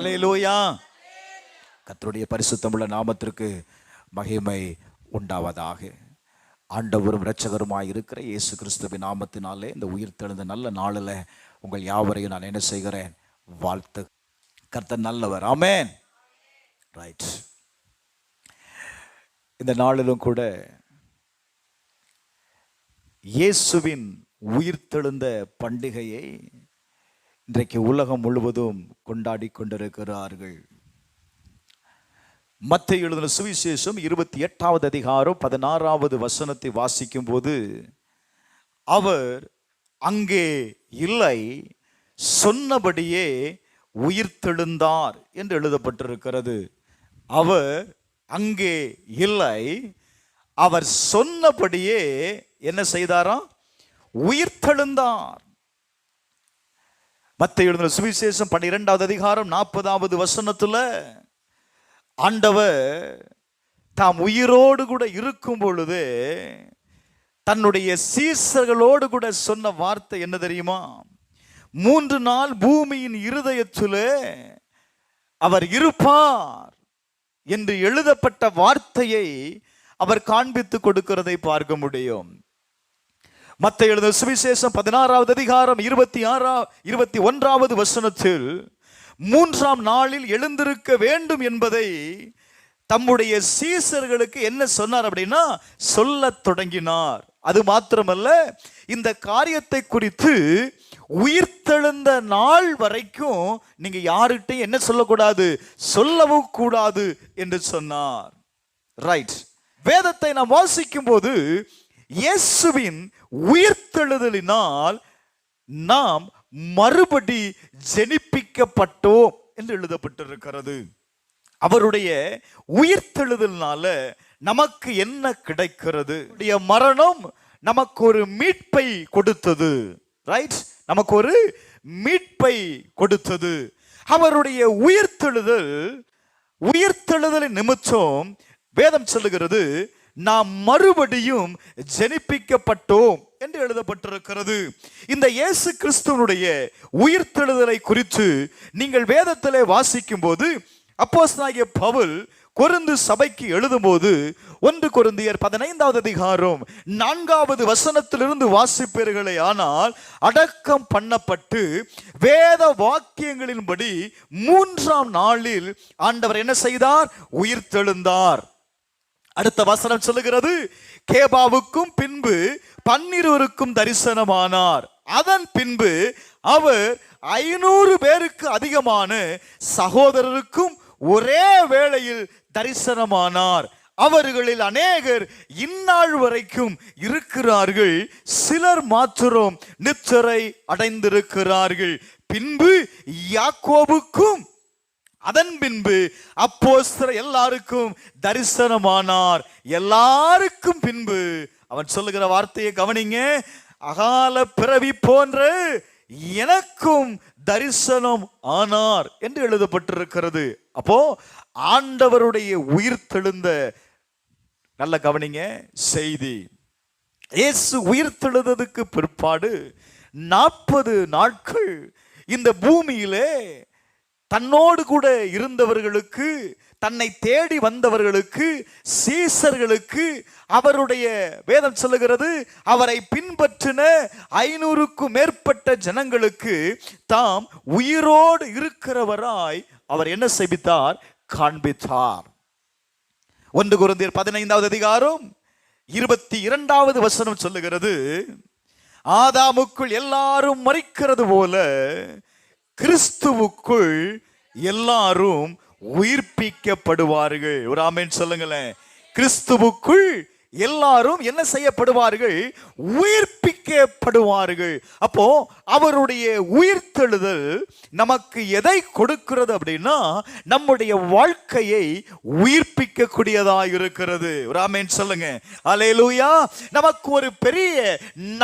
அல்லேலூயா. கர்த்தருடைய பரிசுத்தமுள்ள நாமத்திற்கு மகிமை உண்டாவதாக. ஆண்டவரும் இரட்சகருமாய் இருக்கிற இயேசு கிறிஸ்துவின் நாமத்தினாலே இந்த உயிர் தெழுந்த நல்ல நாளில் உங்கள் யாவரையும் நான் என்ன செய்கிறேன்? வாழ்த்து. கர்த்தர் நல்லவர். ஆமென். ரைட். இந்த நாளிலும் கூட இயேசுவின் உயிர்த்தெழுந்த பண்டிகையை இன்றைக்கு உலகம் முழுவதும் கொண்டாடி கொண்டிருக்கிறார்கள். மத்தேயு எழுதின சுவிசேஷம் 28வது அதிகாரம் 16வது வசனத்தை வாசிக்கும் போது, அவர் அங்கே இல்லை, சொன்னபடியே உயிர்த்தெழுந்தார் என்று எழுதப்பட்டிருக்கிறது. அவர் அங்கே இல்லை, அவர் சொன்னபடியே என்ன செய்தாராம்? உயிர்த்தெழுந்தார். மத்தேயு எழுதின சுவிசேஷம் 12வது அதிகாரம் 40வது வசனத்துல ஆண்டவர் தாம் உயிரோடு கூட இருக்கும் பொழுது தன்னுடைய சீசர்களோடு கூட சொன்ன வார்த்தை என்ன தெரியுமா? 3 நாள் பூமியின் இருதயத்திலே அவர் இருப்பார் என்று எழுதப்பட்ட வார்த்தையை அவர் காண்பித்து கொடுக்கிறதை பார்க்க முடியும். மத்தேயு எழுதின சுவிசேஷம் 16வது அதிகாரம் 21வது வசனத்தில் 3ஆம் நாளில் எழுந்திருக்க வேண்டும் என்பதை தம்முடைய சீசர்களுக்கு என்ன சொன்னார் அப்படின்னா சொல்லத் தொடங்கினார். அது மாத்திரமல்ல, இந்த காரியத்தை குறித்து உயிர்த்தெழுந்த நாள் வரைக்கும் நீங்க யார்கிட்டையும் என்ன சொல்லக்கூடாது? சொல்லவும் கூடாது என்று சொன்னார். ரைட். வேதத்தை நாம் வாசிக்கும் போது இயேசுவின் உயிர்த்தெழுதலினால் நாம் மறுபடி ஜெனிப்பிக்கப்பட்டோம் என்று எழுதப்பட்டிருக்கிறது. அவருடைய உயிர்த்தெழுதலினால நமக்கு என்ன கிடைக்கிறது? மரணம் நமக்கு ஒரு மீட்பை கொடுத்தது. ரைட். நமக்கு ஒரு மீட்பை கொடுத்தது. அவருடைய உயிர்த்தெழுதலின் நிமித்தம் வேதம் சொல்லுகிறது, நாம் மறுபடியும் ஜெனிப்பிக்கப்பட்டோம் என்று எழுதப்பட்டிருக்கிறது. இந்த இயேசு கிறிஸ்துவனுடைய உயிர்த்தெழுதலை குறித்து நீங்கள் வேதத்திலே வாசிக்கும் போது அப்போஸ்தலனாகிய பவுல் கொரிந்து சபைக்கு எழுதும்போது 1 கொரிந்தியர் 15வது அதிகாரம் 4வது வசனத்திலிருந்து வாசிப்பீர்களே ஆனால், அடக்கம் பண்ணப்பட்டு வேத வாக்கியங்களின்படி 3ஆம் நாளில் ஆண்டவர் என்ன செய்தார்? உயிர்த்தெழுந்தார். அடுத்த வசனம் சொல்லுகிறது, கேபாவுக்கும் பின்பு 12 தரிசனமானார். அதன் பின்பு அவர் 500 பேருக்கு அதிகமான சகோதரருக்கும் ஒரே வேளையில் தரிசனமானார். அவர்களில் அநேகர் இந்நாள் வரைக்கும் இருக்கிறார்கள், சிலர் மாத்திரம் நித்திரை அடைந்திருக்கிறார்கள். பின்பு யாக்கோபுக்கும் அதன் பின்பு அப்போஸ்தலர் எல்லாருக்கும் தரிசனமானார். எல்லாருக்கும் பின்பு அவன் சொல்லுகிற வார்த்தையை கவனிங்க, அகால பிறவி போன்ற எனக்கும் தரிசனம் ஆனார் என்று எழுதப்பட்டிருக்கிறது. அப்போ ஆண்டவருடைய உயிர்த்தெழுந்த நல்ல கவனிங்க செய்தி. இயேசு உயிர்த்தெழுந்ததுக்கு பிற்பாடு 40 நாட்கள் இந்த பூமியிலே தன்னோடு கூட இருந்தவர்களுக்கு, தன்னை தேடி வந்தவர்களுக்கு, சீசர்களுக்கு, அவருடைய வேதம் சொல்லுகிறது அவரை பின்பற்றின 500க்கும் மேற்பட்ட ஜனங்களுக்கு தாம் உயிரோடு இருக்கிறவராய் அவர் என்ன செய்தார்? காண்பித்தார். 1 கொரிந்தியர் 15வது அதிகாரம் 22வது வசனம் சொல்லுகிறது, ஆதாமுக்குள் எல்லாரும் மரிக்கிறது போல கிறிஸ்துவுக்குள் எல்லாரும் உயிர்ப்பிக்கப்படுவார்கள். ஒரு ஆமென் சொல்லுங்களேன். கிறிஸ்துவுக்குள் எல்லாரும் என்ன செய்யப்படுவார்கள்? உயிர்ப்பிக்கப்படுவார்கள். அப்போ அவருடைய உயிர்த்தெழுதல் நமக்கு எதை கொடுக்கிறது அப்படின்னா, நம்முடைய வாழ்க்கையை உயிர்ப்பிக்க கூடியதாக இருக்கிறது. ஒரு ஆமென் சொல்லுங்க. அல்லேலூயா. நமக்கு ஒரு பெரிய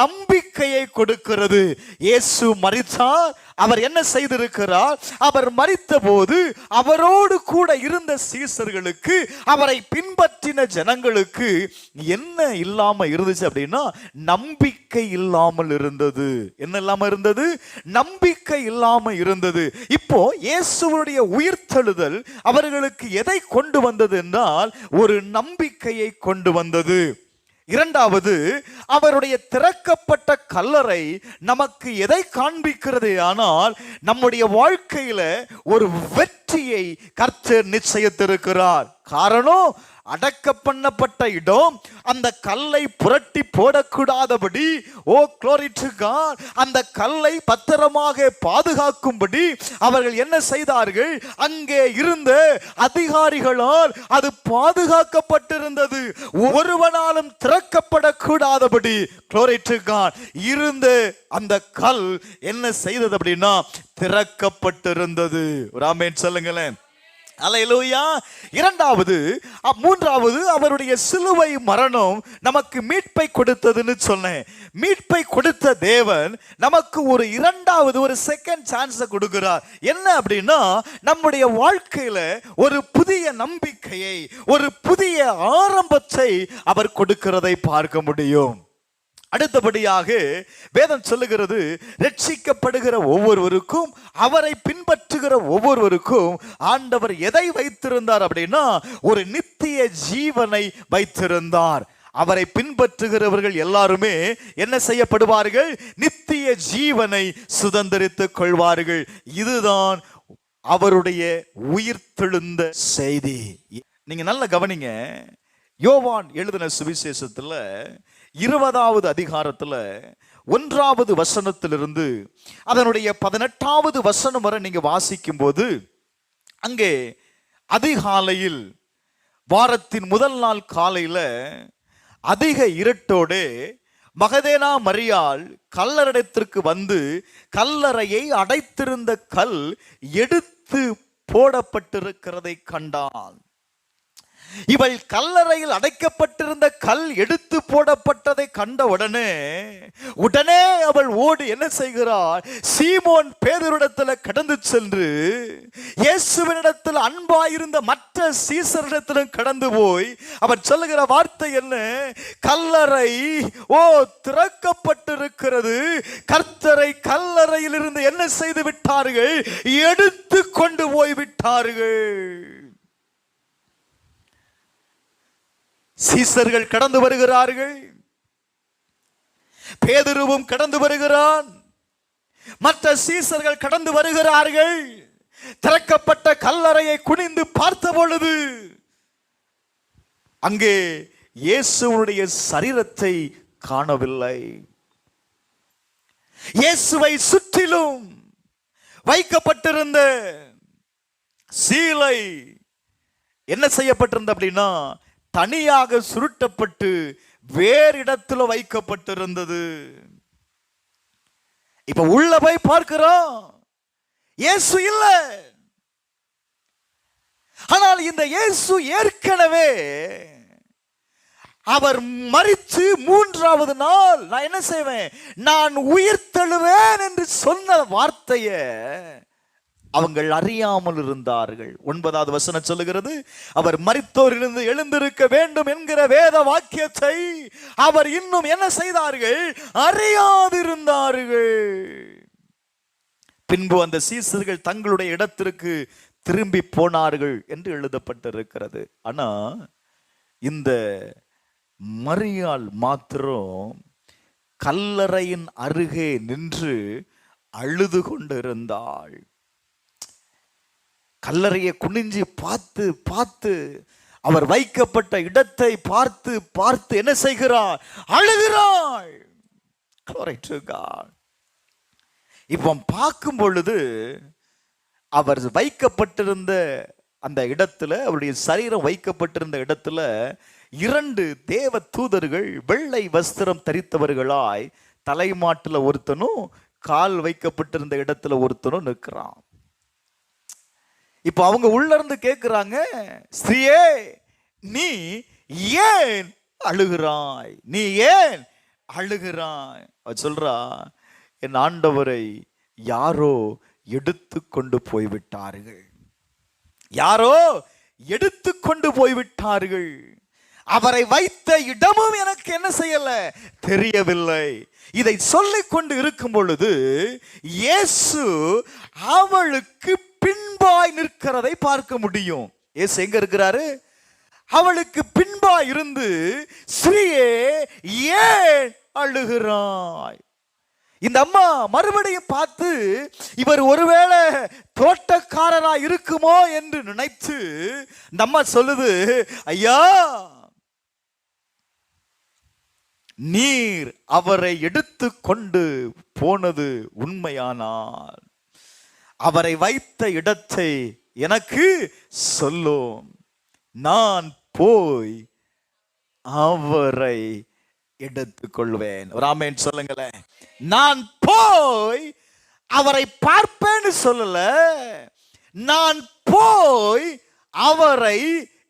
நம்பிக்கையை கொடுக்கிறது. இயேசு மரித்தார், அவர் என்ன செய்திருக்கிறார்? அவர் மரித்த போது அவரோடு கூட இருந்த சீசர்களுக்கு, அவரை பின்பற்றின ஜனங்களுக்கு என்ன இல்லாம இருந்துச்சு அப்படின்னா, நம்பிக்கை இல்லாமல் இருந்தது. என்ன இல்லாம இருந்தது? நம்பிக்கை இல்லாம இருந்தது. இப்போ இயேசுவுடைய உயிர்த்தெழுதல் அவர்களுக்கு எதை கொண்டு வந்தது என்றால், ஒரு நம்பிக்கையை கொண்டு வந்தது. இரண்டாவது, அவருடைய திறக்கப்பட்ட கல்லறை நமக்கு எதை காண்பிக்கிறது? ஆனால் நம்முடைய வாழ்க்கையில ஒரு வெற்றியை கர்த்தர் நிச்சயித்திருக்கிறார். காரணம், அடக்க பண்ணப்பட்ட இடம், அந்த கல்லை புரட்டி போடக்கூடாதபடி, ஓ glory to God, அந்த கல்லை பத்திரமாக பாதுகாக்கும்படி அவர்கள் என்ன செய்தார்கள்? அங்கே இருந்த அதிகாரிகளால் அது பாதுகாக்கப்பட்டிருந்தது. ஒருவனாலும் திறக்கப்படக்கூடாதபடி glory to God இருந்த அந்த கல் என்ன செய்தது அப்படின்னா, திறக்கப்பட்டிருந்தது. ஒரு ஆமென் சொல்லுங்களேன். அல்லேலூயா. இரண்டாவது, மூன்றாவது, அவருடைய சிலுவை மரணம் நமக்கு மீட்பை கொடுத்ததுன்னு சொன்னேன். மீட்பை கொடுத்த தேவன் நமக்கு ஒரு இரண்டாவது, ஒரு செகண்ட் சான்ஸை கொடுக்கிறார். என்ன அப்படின்னா, நம்முடைய வாழ்க்கையில ஒரு புதிய நம்பிக்கையை, ஒரு புதிய ஆரம்பத்தை அவர் கொடுக்கிறதை பார்க்க முடியும். அடுத்தபடியாக வேதம் சொல்லுகிறது, ரட்சிக்கப்படுகிற ஒவ்வொருவருக்கும், அவரை பின்பற்றுகிற ஒவ்வொருவருக்கும் ஆண்டவர் எதை வைத்திருந்தார் அப்படின்னா, ஒரு நித்திய ஜீவனை வைத்திருந்தார். அவரை பின்பற்றுகிறவர்கள் எல்லாருமே என்ன செய்யப்படுவார்கள்? நித்திய ஜீவனை சுதந்திரித்துக் கொள்வார்கள். இதுதான் அவருடைய உயிர்த்தெழுந்த செய்தி. நீங்க நல்ல கவனிங்க. யோவான் எழுதின சுவிசேஷத்துல 20வது அதிகாரத்துல 1வது வசனத்திலிருந்து அதனுடைய 18வது வசனம் வரை நீங்க வாசிக்கும் போது, அங்கே அதிகாலையில், வாரத்தின் முதல் நாள் காலையில அதிக இருட்டோடு மகதேனா மரியாள் கல்லறைக்கு வந்து கல்லறையை அடைத்திருந்த கல் எடுத்து போடப்பட்டிருக்கிறதை கண்டாள். இவள் கல்லறையில் அடைக்கப்பட்டிருந்த கல் எடுத்து போடப்பட்டதை கண்ட உடனே அவள் ஓடி என்ன செய்கிறாள்? சீமோன் பேதுருவிடத்தில் கடந்து சென்று, இயேசுவினிடத்தில் அன்பாயிருந்த மற்ற சீசரிடத்திலும் கடந்து போய் அவர் சொல்லுகிற வார்த்தை என்ன? கல்லறை திறக்கப்பட்டிருக்கிறது. கர்த்தரை கல்லறையில் இருந்து என்ன செய்து விட்டார்கள்? எடுத்து கொண்டு போய் விட்டார்கள். சீசர்கள் கடந்து வருகிறார்கள், பேதுருவும் கடந்து வருகிறான், மற்ற சீசர்கள் கடந்து வருகிறார்கள். திறக்கப்பட்ட கல்லறையை குனிந்து பார்த்த பொழுது அங்கே இயேசுவுடைய சரீரத்தை காணவில்லை. இயேசுவை சுற்றிலும் வைக்கப்பட்டிருந்த சீலை என்ன செய்யப்பட்டிருந்த அப்படின்னா, தனியாக சுருட்டப்பட்டு வேறு இடத்துல வைக்கப்பட்டிருந்தது. இப்ப உள்ள போய் பார்க்கிறோம், இயேசு இல்ல. ஆனால் இந்த இயேசு ஏற்கனவே அவர் மரித்து 3வது நாள் நான் என்ன செய்வேன்? நான் உயிர்த்தெழுவேன் என்று சொன்ன வார்த்தையை அவங்கள் அறியாமல் இருந்தார்கள். 9வது வசனம் சொல்லுகிறது, அவர் மரித்தோரிலிருந்து எழுந்திருக்க வேண்டும் என்கிற வேத வாக்கியத்தை அவர் இன்னும் என்ன செய்தார்கள்? அறியாதிருந்தார்கள். பின்பு அந்த சீசர்கள் தங்களுடைய இடத்திற்கு திரும்பி போனார்கள் என்று எழுதப்பட்டிருக்கிறது. ஆனா இந்த மரியாள் மாத்திரம் கல்லறையின் அருகே நின்று அழுது கொண்டிருந்தாள். கல்லறையை குனிஞ்சு பார்த்து பார்த்து, அவர் வைக்கப்பட்ட இடத்தை பார்த்து பார்த்து என்ன செய்கிறாள்? அழுகிறாள். இப்போ பார்க்கும் பொழுது அவர் வைக்கப்பட்டிருந்த அந்த இடத்துல, அவருடைய சரீரம் வைக்கப்பட்டிருந்த இடத்துல 2 தேவ தூதர்கள் வெள்ளை வஸ்திரம் தரித்தவர்களாய் தலைமாட்டில் ஒருத்தனும் கால் வைக்கப்பட்டிருந்த இடத்துல ஒருத்தனும் நிற்கிறான். இப்போ அவங்க உள்ள இருந்து கேட்கிறாங்க, ஸ்திரியே நீ ஏன் அழுகிறாய்? நீ ஏன் அழுகிறாய்? அவர் சொல்றா, என் ஆண்டவரை யாரோ எடுத்து கொண்டு போய்விட்டார்கள். யாரோ எடுத்து கொண்டு போய்விட்டார்கள். அவரை வைத்த இடமும் எனக்கு என்ன செய்யல தெரியவில்லை. இதை சொல்லிக் கொண்டு இருக்கும் பொழுது இயேசு அவளுக்கு பின்பாய் நிற்கிறதை பார்க்க முடியும். இயேசு எங்க இருக்கிறாரு? அவளுக்கு பின்பாய் இருந்து, ஸ்ரீயே ஏன் அழுகிறாய்? இந்த அம்மா மறுபடியும் பார்த்து, இவர் ஒருவேளை தோட்டக்காரரா இருக்குமோ என்று நினைத்து இந்த அம்மா சொல்லுது, ஐயா, நீர் அவரை எடுத்து கொண்டு போனது உண்மையானால் அவரை வைத்த இடத்தை எனக்கு சொல்லும், நான் போய் அவரை எடுத்துக்கொள்வேன். ஒரு ஆமென் சொல்லுங்களேன். நான் போய் அவரை பார்ப்பேன்னு சொல்லல, நான் போய் அவரை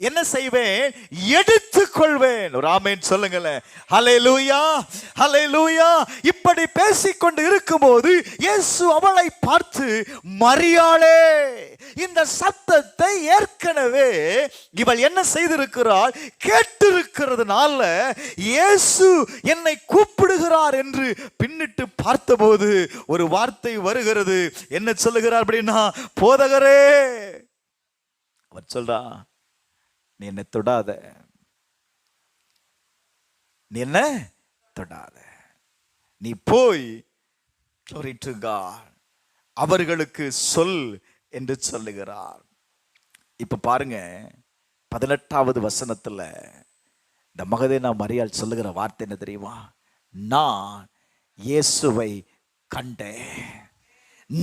என்ன செய்வேன்? எடுத்துக்கொள்வேன். ஒரு ஆமென் சொல்லுங்களேன். ஹல்லேலூயா, ஹல்லேலூயா. இப்படி பேசிக்கொண்டு இருக்கும்போது இயேசு அவளை பார்த்து, மரியாளே, இந்த சத்தத்தை ஏற்கனவே இவள் என்ன செய்திருக்கிறாள்? கேட்டிருக்கிறதுனால இயேசு என்னை கூப்பிடுகிறார் என்று பின்னிட்டு பார்த்தபோது ஒரு வார்த்தை வருகிறது. என்ன சொல்லுகிறார் அப்படின்னா, போதகரே, அவர் சொல்றா, நீ என்ன தொடாத, நீ என்ன தொடாத, நீ போய் glory to God அவர்களுக்கு சொல் என்று சொல்லுகிறார். இப்ப பாருங்க, 18வது வசனத்துல இந்த மகதலேனா மரியாள் சொல்லுகிற வார்த்தை என்ன தெரியுமா? நான் இயேசுவை கண்டேன்,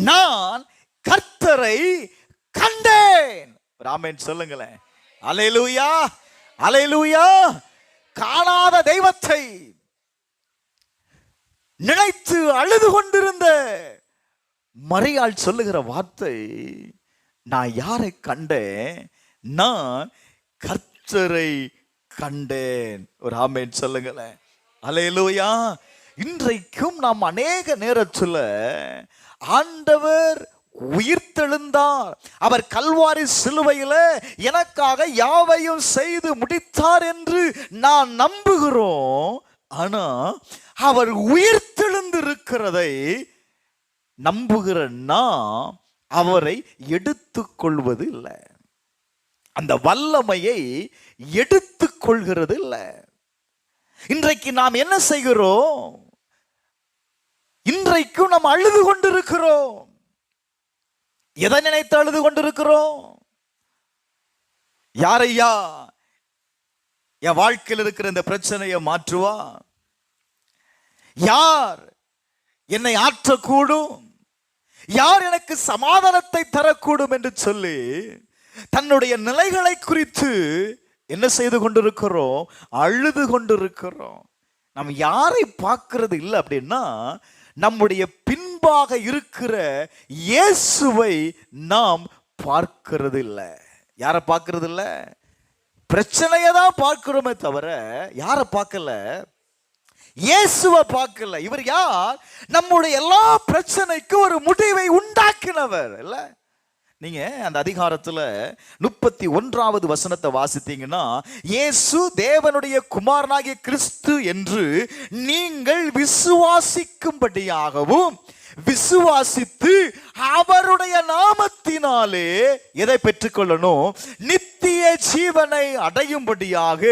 நான் கர்த்தரை கண்டேன். ஆமென் சொல்லுங்களேன். அல்லேலூயா, அல்லேலூயா. காணாத தெய்வத்தை நினைத்து அழுது கொண்டிருந்த மரியாள் சொல்லுகிற வார்த்தை, நான் யாரை கண்டேன்? நான் கர்த்தரை கண்டேன். ஒரு ஆமென் சொல்லுங்களேன். அல்லேலூயா. இன்றைக்கும் நாம் அநேக நேரத்தில் ஆண்டவர் உயிர்த்தெழுந்தார், அவர் கல்வாரி சிலுவையில எனக்காக யாவையும் செய்து முடித்தார் என்று நான் நம்புகிறோம். ஆனா அவர் உயிர்த்தெழுந்திருக்கிறதை நம்புகிற நாம் அவரை எடுத்துக்கொள்வது இல்லை, அந்த வல்லமையை எடுத்துக்கொள்கிறது இல்லை. இன்றைக்கு நாம் என்ன செய்கிறோம்? இன்றைக்கும் நாம் அழுது கொண்டிருக்கிறோம். எதை நினைத்து அழுது கொண்டிருக்கிறோம்? யாரையா என் வாழ்க்கையில் இருக்கிற இந்த பிரச்சனையை மாற்றுவா? யார் என்னை ஆற்றக்கூடும்? யார் எனக்கு சமாதானத்தை தரக்கூடும் என்று சொல்லி தன்னுடைய நிலைகளை குறித்து என்ன செய்து கொண்டிருக்கிறோம்? அழுது கொண்டிருக்கிறோம். நாம் யாரை பார்க்கிறது இல்லை அப்படின்னா, நம்முடைய பின்பாக இருக்கிற இயேசுவை நாம் பார்க்கிறது இல்லை. யாரை பார்க்கிறது இல்லை? பிரச்சனையை தான் பார்க்கிறோமே தவிர யாரை பார்க்கல? இயேசுவை பார்க்கல. இவர் யார்? நம்முடைய எல்லா பிரச்சனைக்கும் ஒரு முடிவை உண்டாக்கினவர் இல்ல? நீங்க அந்த அதிகாரத்துல 31வது வசனத்தை வாசித்தீங்கன்னா, இயேசு தேவனுடைய குமாரனாகிய கிறிஸ்து என்று நீங்கள் விசுவாசிக்கும்படியாகவும், விசுவாசித்து அவருடைய நாமத்தினாலே எதை பெற்றுக்கொள்ளணும்? நித்திய ஜீவனை அடையும்படியாக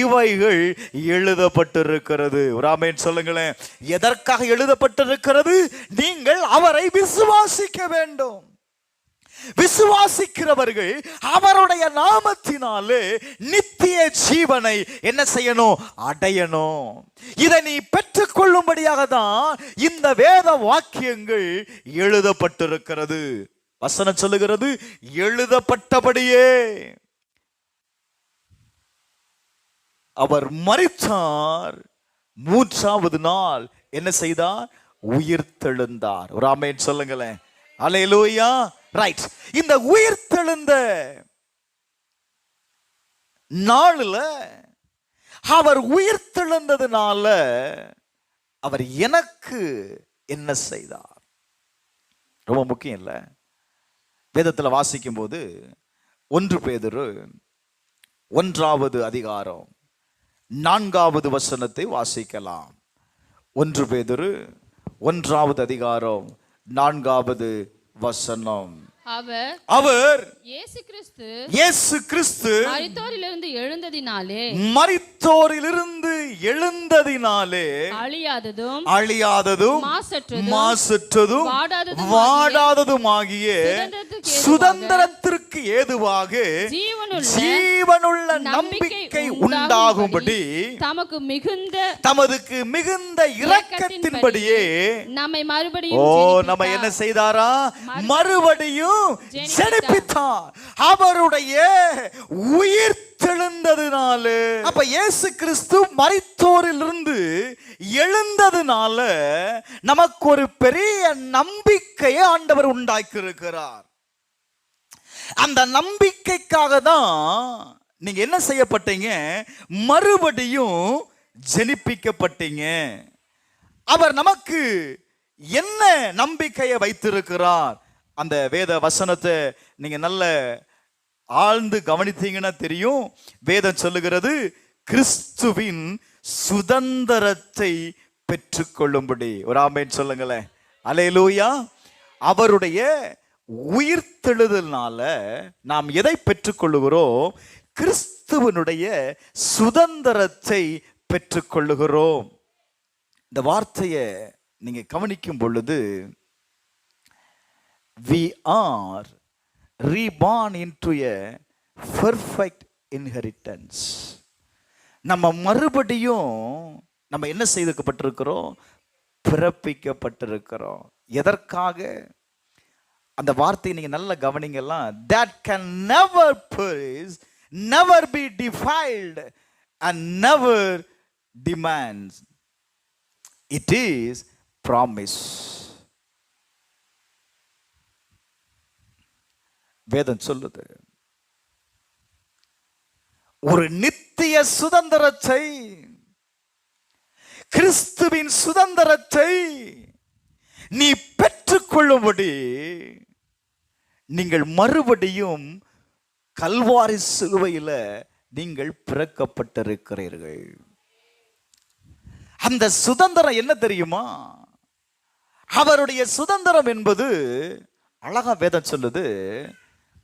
இவைகள் எழுதப்பட்டிருக்கிறது. ஒரு ஆமென் சொல்லுங்களேன். எதற்காக எழுதப்பட்டிருக்கிறது? நீங்கள் அவரை விசுவாசிக்க வேண்டும். விசுவாசிக்கிறவர்கள் அவருடைய நாமத்தினாலே நித்திய ஜீவனை என்ன செய்யணும்? அடையணும். இதை நீ பெற்றுக்கொள்ளும்படியாக தான் இந்த வேத வாக்கியங்கள் எழுதப்பட்டிருக்கிறது. வசனம் சொல்லுகிறது, எழுதப்பட்டபடியே அவர் மரித்தார், 3வது நாள் என்ன செய்தார்? உயிர்த்தெழுந்தார். ஒரு ஆமென் சொல்லுங்களேன். அல்லேலூயா. ரைட். இந்த உயிர்த்தெழுந்த நாள்ல அவர் உயிர்த்தெழுந்ததுனால அவர் எனக்கு என்ன செய்தார்? ரொம்ப முக்கியம் இல்லை? வேதத்தில் வாசிக்கும் போது 1 பேதுரு 1வது அதிகாரம் 4வது வசனத்தை வாசிக்கலாம். 1 பேதுரு 1வது அதிகாரம் 4வது வசனம். அவர் இயேசு கிறிஸ்து மரித்தோரிலிருந்து எழுந்ததினாலே அழியாததும் மாசற்றதும் வாடாததுமாகிய சுதந்திரத்திற்கு ஏதுவாக ஜீவனுள்ள நம்பிக்கை உண்டாகும்படி தமக்கு மிகுந்த இரக்கத்தின்படியே நம்ம என்ன செய்தாரா? மறுபடியும் ஜெனிப்பித்தார். அவருடைய உயிர்த்தெழுந்ததினாலே. அப்ப இயேசு கிறிஸ்து மரித்தோரிலிருந்து எழுந்ததினால நமக்கு ஒரு பெரிய நம்பிக்கையை ஆண்டவர் உண்டாக்கி இருக்கிறார். அந்த நம்பிக்கைக்காக தான் நீங்க என்ன செய்யப்பட்டீங்க? மறுபடியும் ஜெனிப்பிக்கப்பட்டீங்க. அவர் நமக்கு என்ன நம்பிக்கையை வைத்திருக்கிறார்? அந்த வேத வசனத்தை நீங்க நல்ல ஆழ்ந்து கவனித்தீங்கன்னா தெரியும். வேதம் சொல்லுகிறது, கிறிஸ்துவின் சுதந்திரத்தை பெற்றுக்கொள்ளும்படி. ஒரு ஆமென் சொல்லுங்களேன். அல்லேலூயா. அவருடைய உயிர்த்தெழுதல்னால நாம் எதை பெற்றுக்கொள்ளுகிறோம்? கிறிஸ்துவனுடைய சுதந்திரத்தை பெற்றுக்கொள்ளுகிறோம். இந்த வார்த்தையை நீங்க கவனிக்கும் பொழுது, we are reborn into a perfect inheritance. நம்ம மறுபடியும் நம்ம என்ன செய்துக்கப்பட்டிருக்கிறோம்? பிறப்பிக்கப்பட்டிருக்கிறோம். எதற்காக? அந்த வார்த்தையை நீங்க நல்ல கவனிங்கலாம். that can never perish, never be defiled and never demands. It is promise. வேதம் சொல்லுது, ஒரு நித்திய சுதந்திரத்தை, கிறிஸ்துவின் சுதந்திரத்தை நீ பெற்றுக்கொள்ளும்படி நீங்கள் மறுபடியும் கல்வாரி சிலுவையில் நீங்கள் பிறக்கப்பட்டிருக்கிறீர்கள். அந்த சுதந்திரம் என்ன தெரியுமா? அவருடைய சுதந்திரம் என்பது அழகா வேதம் சொல்லுது,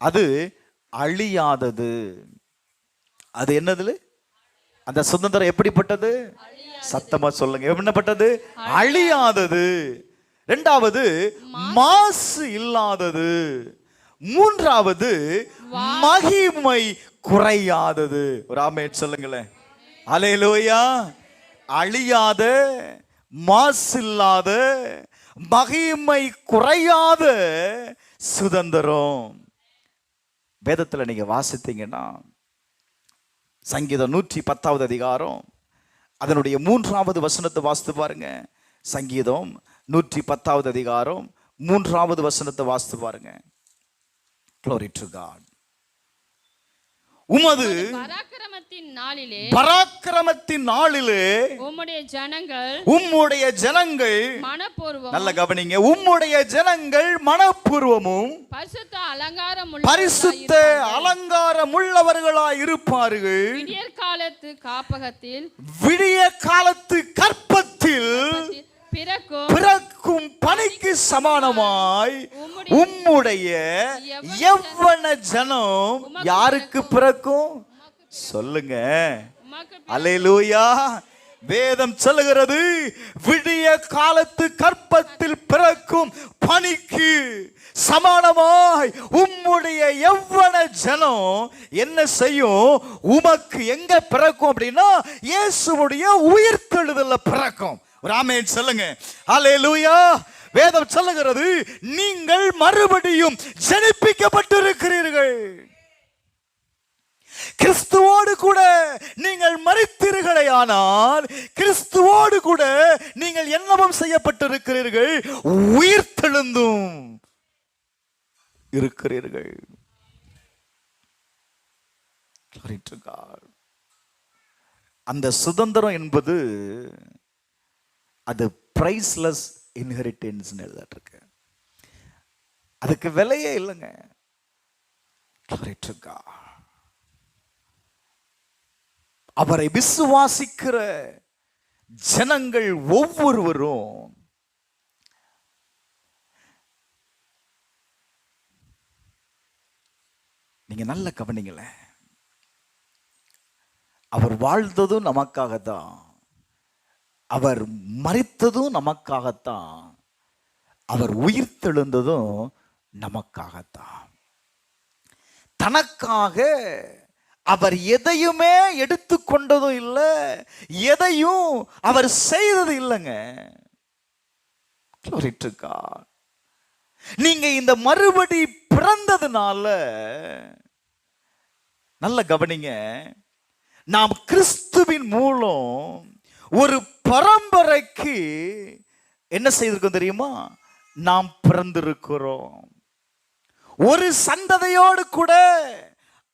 அது அழியாதது. அது என்னது? அந்த சுதந்திரம் எப்படிப்பட்டது? சத்தமா சொல்லுங்க. என்னப்பட்டது? அழியாதது. 2வது மாசு இல்லாதது. 3வது மகிமை குறையாதது. ஒரு ஆமென் சொல்லுங்களேன். அல்லேலூயா. அழியாத, மாசு இல்லாத, மகிமை குறையாத சுதந்திரம். வேதத்தில் நீங்க வாசித்தீங்கன்னா சங்கீதம் 110வது அதிகாரம் அதனுடைய 3வது வசனத்தை வாசித்து பாருங்க. சங்கீதம் 110வது அதிகாரம் 3வது வசனத்தை வாசித்து பாருங்க. Glory to God. உமது பராக்கிரமத்தின் நாளிலே உம்முடைய ஜனங்கள் நல்ல கவனிங்க, உம்முடைய ஜனங்கள் மனப்பூர்வமும் பரிசுத்த அலங்காரமுள்ளவர்களாய் இருப்பார்கள். விடிய காலத்து கற்பத்தில் பிறக்கும் பனிக்கு சமானமாய் உம்முடைய யவ்வன ஜனம் யாருக்கு பிறக்கும்? சொல்லுங்க. அல்லேலூயா. வேதம் சொல்லுகிறது, விடிய காலத்து கற்பத்தில் பிறக்கும் பனிக்கு சமானமாய் உம்முடைய யவ்வன ஜனம் என்ன செய்யும்? உமக்கு எங்க பிறக்கும் அப்படின்னா இயேசுவுடைய உயிர்த்தெழுதல்ல பிறக்கும். ஆமென் சொல்லுங்க. அல்லேலூயா. வேதம் சொல்லுகிறது, நீங்கள் மறுபடியும் ஜெனிப்பிக்கப்பட்டிருக்கிறீர்கள். கிறிஸ்துவோடு கூட நீங்கள் மரித்தீர்களேயானால் கிறிஸ்துவோடு கூட நீங்கள் என்னவம் செய்யப்பட்டிருக்கிறீர்கள்? உயிர்த்தெழுந்தும் இருக்கிறீர்கள். அந்த சுதந்திரம் என்பது அது பிரைஸ்லெஸ் இன்ஹெரிட்டன்ஸ் எழுதிருக்கு. அதுக்கு விலையே இல்லைங்க. அவரை விசுவாசிக்கிற ஜனங்கள் ஒவ்வொருவரும் நீங்க நல்ல கவனிங்களேன், அவர் வாழ்ந்ததும் நமக்காகத்தான், அவர் மரித்ததும் நமக்காகத்தான், அவர் உயிர்த்தெழுந்ததும் நமக்காகத்தான். தனக்காக அவர் எதையுமே எடுத்துக்கொண்டதும் இல்லை, எதையும் அவர் செய்தது இல்லைங்க. நீங்க இந்த மறுபடி பிறந்ததுனால நல்ல கவனிங்க, நாம் கிறிஸ்துவின் மூலம் ஒரு பரம்பரைக்கு என்ன செய்திருக்கோம் தெரியுமா? நாம் பிறந்திருக்கிறோம். ஒரு சந்ததியோடு கூட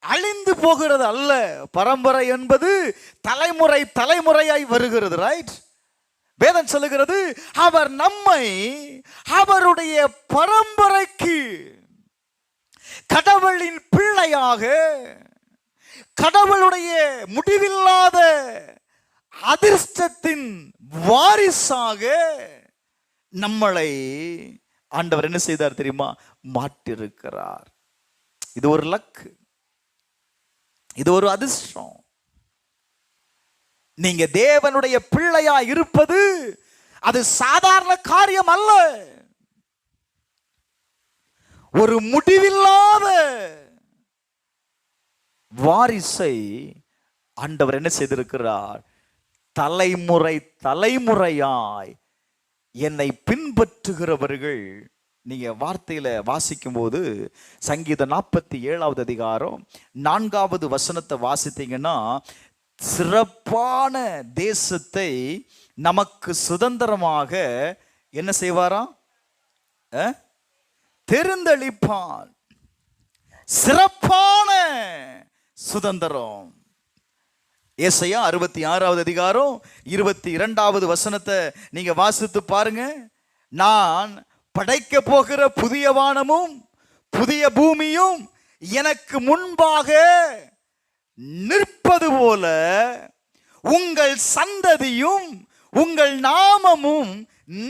அழிந்து போகிறது அல்ல. பரம்பரை என்பது தலைமுறை தலைமுறையாய் வருகிறது. ரைட்? வேதம் சொல்லுகிறது, அவர் நம்மை அவருடைய பரம்பரைக்கு கடவுளின் பிள்ளையாக, கடவுளுடைய முடிவில்லாத அதிர்ஷ்டத்தின் வாரிசாக நம்மளை ஆண்டவர் என்ன செய்தார் தெரியுமா? மாற்றிருக்கிறார். இது ஒரு லக், இது ஒரு அதிர்ஷ்டம். நீங்க தேவனுடைய பிள்ளையா இருப்பது அது சாதாரண காரியம் அல்ல. ஒரு முடிவில்லாத வாரிசை ஆண்டவர் என்ன செய்திருக்கிறார்? தலைமுறை தலைமுறையாய் என்னை பின்பற்றுகிறவர்கள். நீங்க வார்த்தையில வாசிக்கும் போது சங்கீதம் 47வது அதிகாரம் 4வது வசனத்தை வாசித்தீங்கன்னா, சிறப்பான தேசத்தை நமக்கு சுதந்திரமாக என்ன செய்வாராம்? தெரிந்தளிப்பான். சிறப்பான சுதந்திரம். ஏசாயா 66வது அதிகாரம் 22வது வசனத்தை நீங்க வாசித்து பாருங்க. நான் படைக்க போகிற புதிய வானமும் புதிய பூமியும் எனக்கு முன்பாக நிற்பது போல உங்கள் சந்ததியும் உங்கள் நாமமும்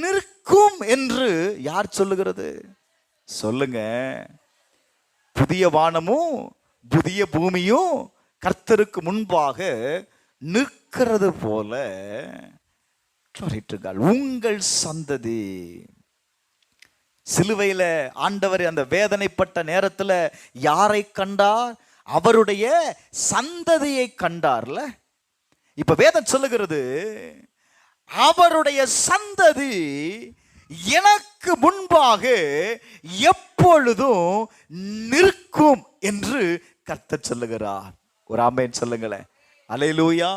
நிற்கும் என்று யார் சொல்லுகிறது? சொல்லுங்க. புதிய வானமும் புதிய பூமியும் கர்த்தருக்கு முன்பாக நிற்கிறது போல உங்கள் சந்ததி. சிலுவையில ஆண்டவர் அந்த வேதனைப்பட்ட நேரத்தில் யாரை கண்டார்? அவருடைய சந்ததியை கண்டார்ல. இப்ப வேதம் சொல்லுகிறது, அவருடைய சந்ததி எனக்கு முன்பாக எப்பொழுதும் நிற்கும் என்று கர்த்தர் சொல்லுகிறார். ஒரு ஆமென் சொல்லுங்களேன். அல்லேலூயா,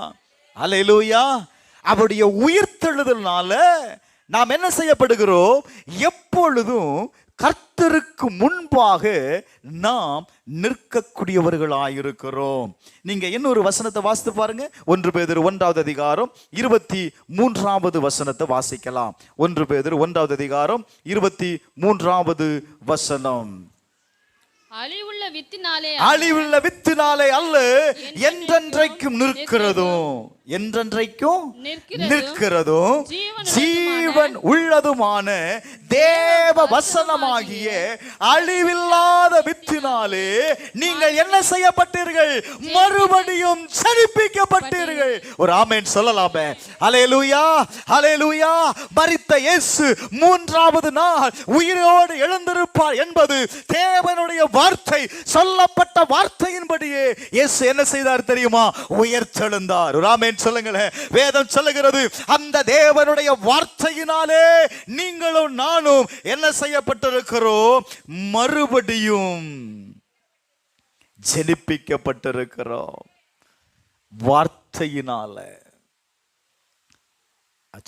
அல்லேலூயா. அவருடைய உயிர்த்தெழுதல்னால நாம் என்ன செய்யப்படுகிறோம்? எப்பொழுதும் கர்த்தருக்கு முன்பாக நாம் நிற்கக்கூடியவர்களாயிருக்கிறோம். நீங்க இன்னொரு வசனத்தை வாசித்து பாருங்க. 1 பேதுரு 1வது அதிகாரம் 23வது வசனத்தை வாசிக்கலாம். 1 பேதுரு 1வது அதிகாரம் 23வது வசனம். அழிவுள்ள வித்தினாலே அல்ல, என்றென்றைக்கும் நிற்கிறதும், என்றென்றைக்கும் நிற்கிறதும் ஜீவன் உள்ளதுமான தேவ வசனமாகிய அழிவில்லாத வித்தினாலே நீங்கள் என்ன செய்யப்பட்டீர்கள்? மறுபடியும் செழிப்பிக்கப்பட்டீர்கள். ஒரு ஆமென் சொல்லலாமே. அல்லேலூயா, அல்லேலூயா. மரித்த இயேசு 3வது நாள் உயிரோடு எழுந்திருப்பார் என்பது தேவனுடைய வார்த்தை. சொல்லப்பட்ட வார்த்தையின்படியே இயேசு என்ன செய்தார் தெரியுமா? உயிர்த்தெழுந்தார். ஒரு ஆமென் சொல்லுங்களேன். வேதம் சொல்லுகிறது, அந்த தேவனுடைய வார்த்தையினாலே நீங்களும் நானும் என்ன செய்யப்பட்டிருக்கிறோம்? மறுபடியும் ஜெனிப்பிக்கப்பட்டிருக்கிறோம். வார்த்தையினால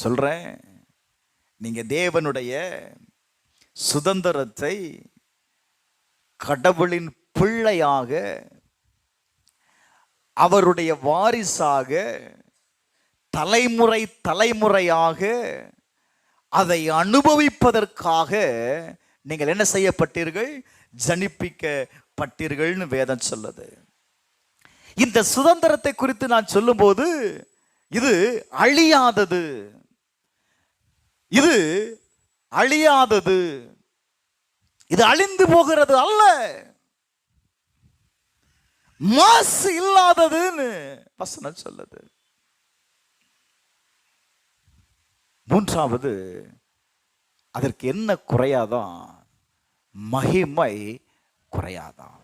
சொல்றேன். நீங்க தேவனுடைய சுதந்திரத்தை கடவுளின் பிள்ளையாக, அவருடைய வாரிசாக, தலைமுறை தலைமுறையாக அதை அனுபவிப்பதற்காக நீங்கள் என்ன செய்யப்பட்டீர்கள்? ஜனிப்பிக்கப்பட்டீர்கள்னு வேதம் சொல்லுது. இந்த சுதந்திரத்தை குறித்து நான் சொல்லும்போது இது அழியாதது, இது அழியாதது, இது அழிந்து போகிறது அல்ல, மாசு இல்லாததுன்னு வசனம் சொல்லுது. மூன்றாவது, அதற்கு என்ன குறையாதான்? மகிமை குறையாதான்.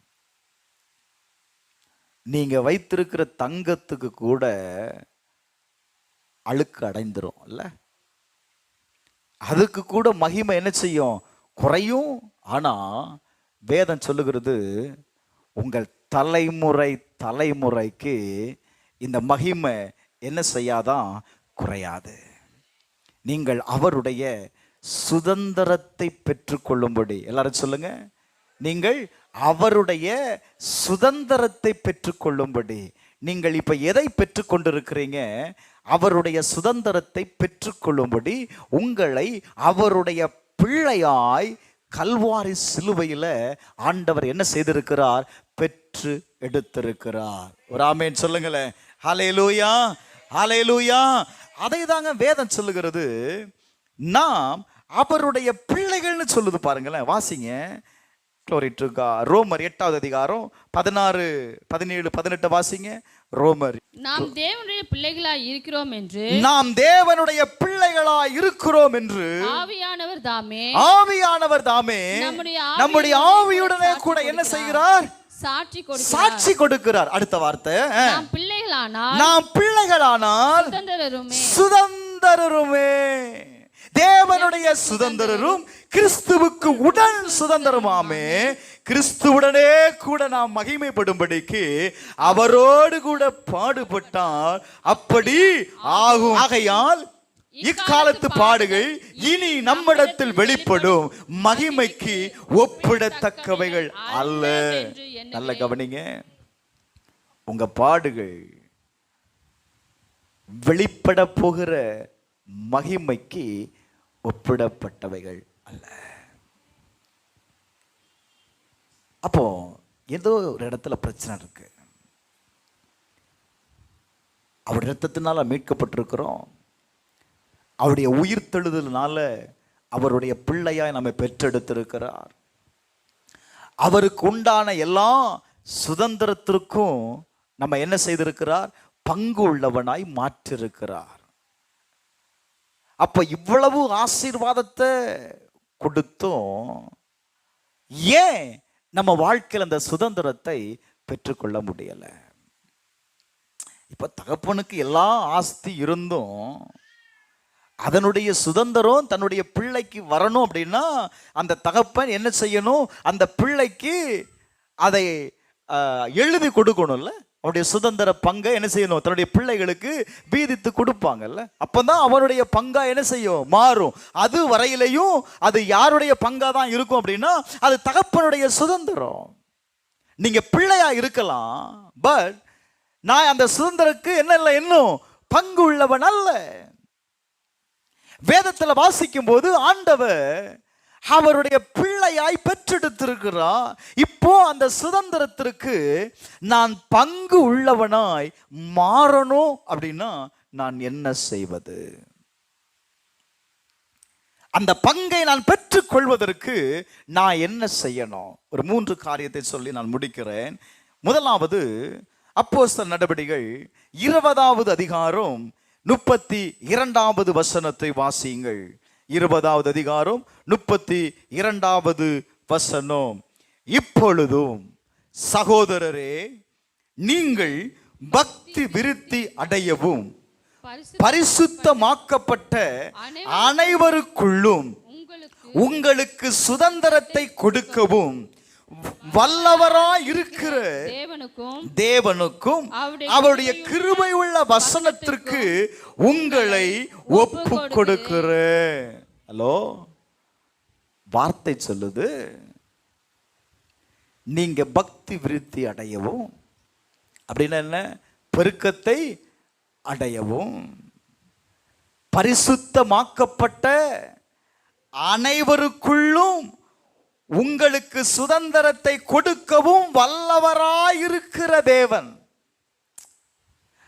நீங்க வைத்திருக்கிற தங்கத்துக்கு கூட அழுக்கு அடைந்துரும் இல்ல? அதுக்கு கூட மகிமை என்ன செய்யும்? குறையும். ஆனா வேதம் சொல்லுகிறது, உங்கள் தலைமுறை தலைமுறைக்கு இந்த மகிமை என்ன செய்யாதான்? குறையாது. நீங்கள் அவருடைய சுதந்திரத்தை பெற்றுக்கொள்ளும்படி, எல்லாரும் சொல்லுங்க, நீங்கள் அவருடைய சுதந்திரத்தை பெற்றுக்கொள்ளும்படி. நீங்கள் இப்ப எதை பெற்றுக்கொண்டிருக்கிறீங்க? அவருடைய சுதந்திரத்தை பெற்றுக்கொள்ளும்படி உங்களை அவருடைய பிள்ளையாய் கல்வாரி சிலுவையில ஆண்டவர் என்ன செய்திருக்கிறார்? பெற்று எடுத்திருக்கிறார். ஒரு ஆமேன் சொல்லுங்களேன். ஹல்லேலூயா, ஹல்லேலூயா. அதை தாங்க வேதம் சொல்லுகிறது. நாம் அவருடைய பிள்ளைகள்னு சொல்லுது பாருங்களேன். வாசிங்க. ரோமர் 8வது அதிகாரம் 16, 17, 18 வாசிங்க. ரோமர். நாம் தேவனுடைய பிள்ளைகளாய் இருக்கிறோம் என்று, நாம் தேவனுடைய பிள்ளைகளாய் இருக்கிறோம் என்று ஆவியானவர் தாமே, ஆவியானவர் தாமே நம்முடைய ஆவியுடனே கூட என்ன செய்கிறார்? சாட்சி கொடுக்கிறார். அடுத்த வார்த்தை, நாம் பிள்ளைகளானால், நாம் பிள்ளைகளானால் சுதந்திரருமே. தேவனுடைய சுதந்திரரும் கிறிஸ்துவுக்கு உடன் சுதந்திரமாமே. கிறிஸ்துவுடனே கூட நாம் மகிமைப்படும்படிக்கு அவரோடு கூட பாடுபட்டால் அப்படி ஆகும். ஆகையால் இக்காலத்து பாடுகள் இனி நம்மிடத்தில் வெளிப்படும் மகிமைக்கு ஒப்பிடத்தக்கவைகள் அல்ல. நல்ல கவனிங்க. உங்க பாடுகள் வெளிப்பட போகிற மகிமைக்கு ஒப்பிடப்பட்டவைகள் அல்ல. அப்போ ஏதோ ஒரு இடத்துல பிரச்சனை இருக்கு. அவர் இரத்தத்தினால மீட்கப்பட்டிருக்கிறோம். அவருடைய உயிர்த்தெழுதலினால அவருடைய பிள்ளையாய் நம்மை பெற்றெடுத்திருக்கிறார். அவருக்கு உண்டான எல்லா சுதந்திரத்திற்கும் நம்ம என்ன செய்திருக்கிறார்? பங்கு உள்ளவனாய் மாற்றிருக்கிறார். அப்ப இவ்வளவு ஆசீர்வாதத்தை கொடுத்தும் ஏன் நம்ம வாழ்க்கையில் அந்த சுதந்திரத்தை பெற்றுக்கொள்ள முடியல? இப்ப தகப்பனுக்கு எல்லா ஆஸ்தி இருந்தும் அதனுடைய சுதந்திரம் தன்னுடைய பிள்ளைக்கு வரணும் அப்படின்னா அந்த தகப்பன் என்ன செய்யணும்? அந்த பிள்ளைக்கு அதை எழுதி கொடுக்கணும்ல. அவருடைய சுதந்திர பங்கை என்ன செய்யணும்? தன்னுடைய பிள்ளைகளுக்கு வீதித்து கொடுப்பாங்கல்ல. அப்பதான் அவருடைய பங்கா என்ன செய்யும்? மாறும். அது வரையிலையும் அது யாருடைய பங்கா தான் இருக்கும் அப்படின்னா அது தகப்பனுடைய சுதந்திரம். நீங்க பிள்ளையா இருக்கலாம், பட் நான் அந்த சுதந்திரக்கு என்ன இல்லை, இன்னும் பங்கு உள்ளவன் அல்ல. வேதத்தில் வாசிக்கும் போது ஆண்டவர் அவருடைய பிள்ளையாய் பெற்றெடுத்திருக்கிறார். இப்போ அந்த சுதந்திரத்திற்கு நான் பங்கு உள்ளவனாய் மாறணும் அப்படின்னா நான் என்ன செய்வது? அந்த பங்கை நான் பெற்றுக் கொள்வதற்கு நான் என்ன செய்யணும்? ஒரு 3 காரியத்தை சொல்லி நான் முடிக்கிறேன். முதலாவது, அப்போஸ்தலர் நடபடிகள் 20வது அதிகாரம் 32வது வசனத்தை வாசியுங்கள். 20வது அதிகாரம் 32வது வசனம். இப்பொழுதும் சகோதரரே, நீங்கள் பக்தி விருத்தி அடையவும் பரிசுத்தமாக்கப்பட்ட அனைவருக்குள்ளும் உங்களுக்கு சுதந்திரத்தை கொடுக்கவும் வல்லவராய் இருக்கிற தேவனுக்கும் அவருடைய கிருபை உள்ள வசனத்திற்கு உங்களை ஒப்பு கொடுக்கிற. ஹலோ, வார்த்தை சொல்லுது, நீங்க பக்தி விருத்தி அடையவும் அப்படின்னா என்ன? பெருக்கத்தை அடையவும் பரிசுத்தமாக்கப்பட்ட அனைவருக்குள்ளும் உங்களுக்கு சுதந்திரத்தை கொடுக்கவும் வல்லவராயிருக்கிற தேவன்,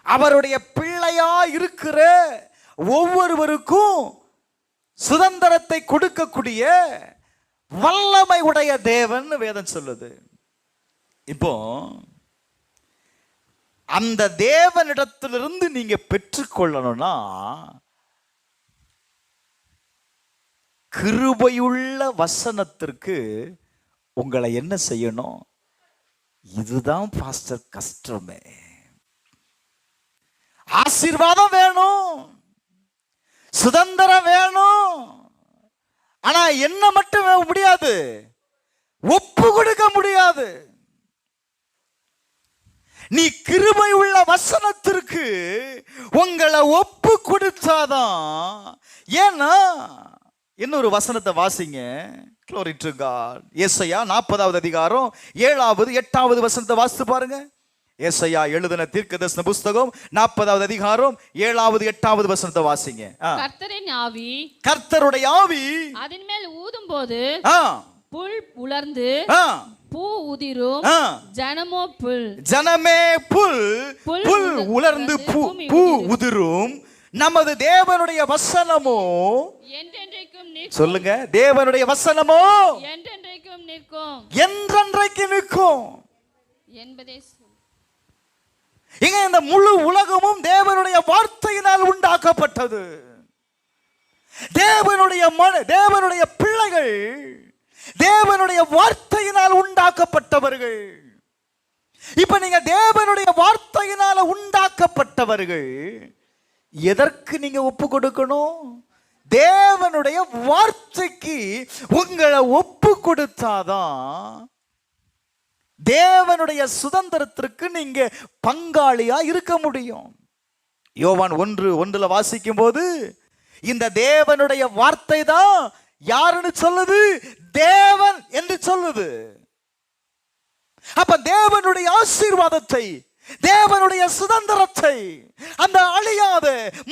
அவருடைய பிள்ளையா இருக்கிற ஒவ்வொருவருக்கும் சுதந்திரத்தை கொடுக்கக்கூடிய வல்லமை உடைய தேவன் வேதம் சொல்லுது. இப்போ அந்த தேவனிடத்திலிருந்து நீங்க பெற்றுக்கொள்ளணும்னா கிருபையுள்ள வசனத்திற்கு உங்களை என்ன செய்யணும்? இதுதான் பாஸ்டர் கஷ்டமே. ஆசீர்வாதம் வேணும், சுதந்திரம் வேணும், ஆனா என்ன மட்டும் முடியாது, ஒப்பு கொடுக்க முடியாது. நீ கிருபை உள்ள வசனத்திற்கு உங்களை ஒப்பு கொடுத்தாதான். ஏன்னா இன்னொரு வசனத்தை வாசிங்க. Glory to God. ஏசாயா 40வது அதிகாரம் 7வது 8வது வசனத்தை வாசித்து பாருங்க. ஏசாயா எழுதின தீர்க்கதரிசன புஸ்தகம் 40வது அதிகாரம் 7வது 8வது வசனத்தை வாசிங்க. கர்த்தரின் ஆவி, கர்த்தருடைய ஆவி அதன் மேல் ஊதும்போது புல் உலர்ந்து பூ உதிரும், ஜனமோ புல், ஜனமே புல், புல் உலர்ந்து பூ உதிரும். நமது தேவனுடைய வசனமோ என்றென்றைக்கும் நிற்கும். சொல்லுங்க, தேவனுடைய வசனமோ என்றென்றைக்கும் நிற்கும், என்றென்றைக்கு நிற்கும் என்பதே. இங்க இந்த முழு உலகமும் தேவனுடைய வார்த்தையினால் உண்டாக்கப்பட்டது. தேவனுடைய பிள்ளைகள் தேவனுடைய வார்த்தையினால் உண்டாக்கப்பட்டவர்கள். இப்ப நீங்க தேவனுடைய வார்த்தையினால உண்டாக்கப்பட்டவர்கள், எதற்கு நீங்க ஒப்பு கொடுக்கணும்? தேவனுடைய வார்த்தைக்கு உங்களை ஒப்பு கொடுத்தாதான் தேவனுடைய சுதந்திரத்திற்கு நீங்க பங்காளியா இருக்க முடியும். யோவான் 1:1 வாசிக்கும் போது இந்த தேவனுடைய வார்த்தை தான் யாருன்னு சொல்லுது? தேவன் என்று சொல்லுது. அப்ப தேவனுடைய ஆசீர்வாதத்தை, தேவனுடைய சுதந்திரத்தை, அந்த அழியாத,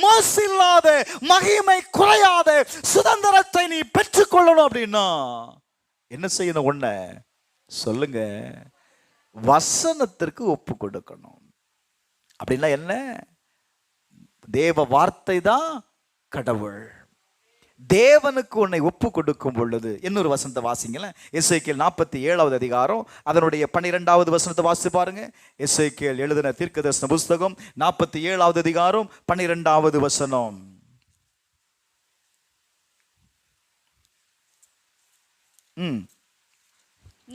மாசில்லாத, மகிமை குறையாத சுதந்திரத்தை நீ பெற்றுக்கொள்ளணும் அப்படின்னா என்ன செய்யணும்? ஒண்ண சொல்லுங்க, வசனத்திற்கு ஒப்பு கொடுக்கணும். அப்படின்னா என்ன? தேவ வார்த்தை தான் கடவுள். தேவனுக்கு உன்னை ஒப்பு கொடுக்கும் பொழுது இன்னொரு வசனத்தை வாசிங்களேன். எசேக்கியேல் 47வது அதிகாரம் அதனுடைய 12வது வசனத்தை வாசித்து பாருங்க. எசேக்கியேல் எழுதின தீர்க்கதரிசன புஸ்தகம் 47வது அதிகாரம் 12வது வசனம்.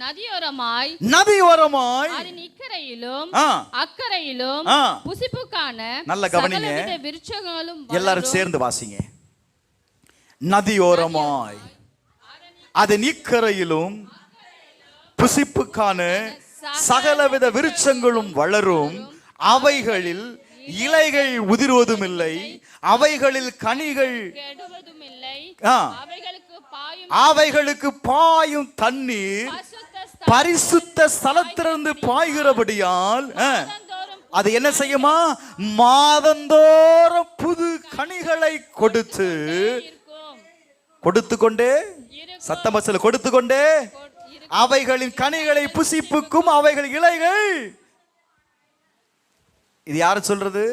நதியோரமாய் அதன் இக்கரையிலும் அக்கரையிலும் புசிப்புக்கான நல்ல கவனிங்க, விருட்சங்களும். எல்லாரும் சேர்ந்து வாசிங்க. நதியோரமாய் அதன் இக்கரையிலும் புசிப்புக்கான சகலவித விருட்சங்களும் வளரும், அவைகளில் இலைகள் உதிர்வதும் இல்லை, அவைகளில் கனிகள் கெடுவதுமில்லை, அவைகளுக்கு பாயும் தண்ணீர் பரிசுத்த ஸ்தலத்திலிருந்து பாய்கிறபடியால் அது என்ன செய்யுமா? மாதந்தோறும் புது கனிகளை கொடுத்து கொண்டே, சத்தமசல கொடுத்து கொண்டே, அவைகளின் கனிகளை புசிப்புக்கும் அவைகள் இலைகள். இது யாரு சொல்றது?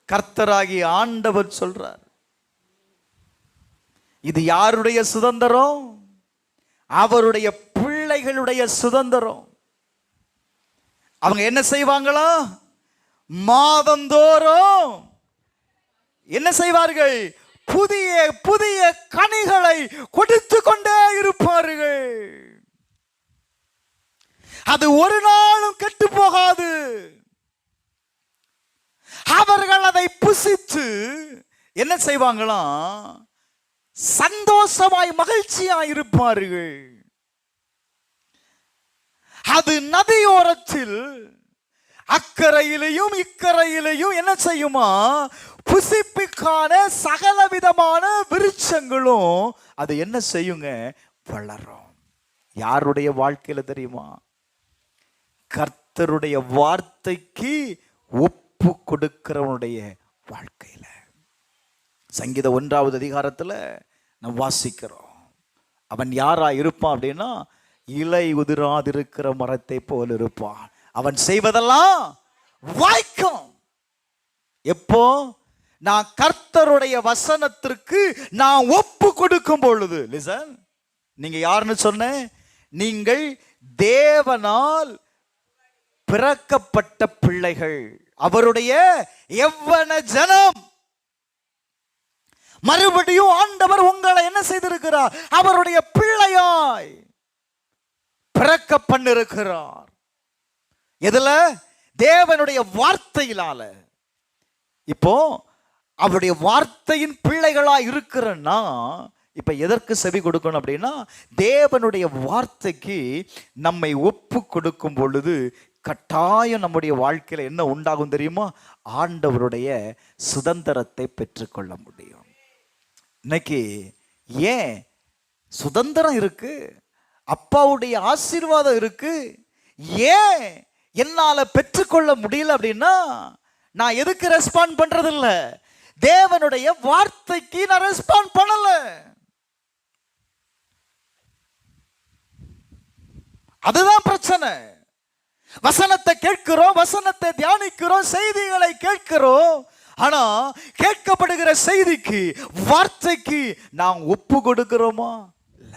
கர்த்தராகிய ஆண்டவர் சொல்றார். இது யாருடைய சுதந்திரம்? அவருடைய பிள்ளைகளுடைய சுதந்திரம். அவங்க என்ன செய்வாங்களா? மாதந்தோறும் என்ன செய்வார்கள்? புதிய புதிய கனிகளை கொடுத்து கொண்டே இருப்பார்கள். அது ஒரு நாளும் கெட்டு போகாது. அவர்கள் அதை புசித்து என்ன செய்வாங்களாம்? சந்தோஷமாய் மகிழ்ச்சியாய் இருப்பார்கள். அது நதியோரத்தில் அக்கரையிலையும் இக்கரையிலையும் என்ன செய்யுமா? புசிப்புக்கான சகலவிதமான விருட்சங்களும் அது என்ன செய்யுங்க? வளரும். யாருடைய வாழ்க்கையில தெரியுமா? கர்த்தருடைய வார்த்தைக்கு ஒப்பு கொடுக்கிறவனுடைய வாழ்க்கையில. சங்கீத 1வது அதிகாரத்துல நாம் வாசிக்கிறோம். அவன் யாரா இருப்பான் அப்படின்னா, இலை உதிராதிருக்கிற மரத்தை போல் இருப்பான். அவன் செய்வதெல்லாம் வாய்க்கும். எப்போ? நான் கர்த்தருடைய வசனத்திற்கு நான் ஒப்பு கொடுக்கும் பொழுது. லிசன், நீங்க யாருன்னு சொன்ன? நீங்கள் தேவனால் பிறக்கப்பட்ட பிள்ளைகள், அவருடைய எவ்வன ஜனம். மறுபடியும் ஆண்டவர் உங்களை என்ன செய்திருக்கிறார்? அவருடைய பிள்ளையாய் பிறக்க பண்ணிருக்கிறார். எதுல? தேவனுடைய வார்த்தையினால. இப்போ அவருடைய வார்த்தையின் பிள்ளைகளாய் இருக்கிறன்னா இப்ப எதற்கு செவி கொடுக்கணும் அப்படின்னா, தேவனுடைய வார்த்தைக்கு நம்மை ஒப்பு கொடுக்கும் பொழுது கட்டாயம் நம்முடைய வாழ்க்கையில என்ன உண்டாகும் தெரியுமா? ஆண்டவருடைய சுதந்திரத்தை பெற்றுக்கொள்ள முடியும். இன்னைக்கு ஏன் சுதந்திரம் இருக்கு, அப்பாவுடைய ஆசீர்வாதம் இருக்கு, ஏன் என்னால பெற்றுக்கொள்ள முடியல அப்படின்னா, நான் எதுக்கு ரெஸ்பாண்ட் பண்றது இல்ல? தேவனுடைய வார்த்தைக்கு நான் ரெஸ்பாண்ட் பண்ணல. அதுதான் பிரச்சனை. வசனத்தை கேட்கிறோம், வசனத்தை தியானிக்கிறோம், செய்திகளை கேட்கிறோம். ஆனா கேட்கப்படுகிற செய்திக்கு, வார்த்தைக்கு நாம் ஒப்பு கொடுக்கிறோமா? இல்ல.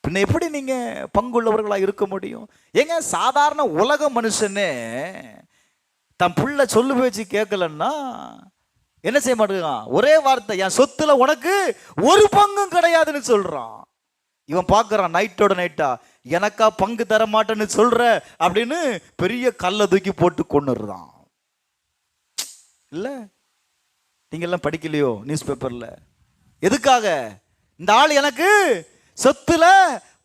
பின்ன எப்படி நீங்க பங்குள்ளவர்களா இருக்க முடியும்? ஏங்க, சாதாரண உலக மனுஷனே தன் புள்ள சொல்லு பேச்சு கேட்கலன்னா என்ன செய்ய மாட்டேங்கான்? ஒரே வார்த்தை, என் சொத்துல உனக்கு ஒரு பங்கும் கிடையாதுன்னு சொல்றான். இவன் பார்க்கறான் நைட்டோட நைட்டா, எனக்கா பங்கு தர மாட்டேன்னு சொல்ற அப்படின்னு பெரிய கல்லை தூக்கி போட்டு கொண்டுறான். இல்ல, நீங்க எல்லாம் படிக்கலையோ நியூஸ் பேப்பர்ல? எதுக்காக? இந்த ஆள் எனக்கு சொத்துல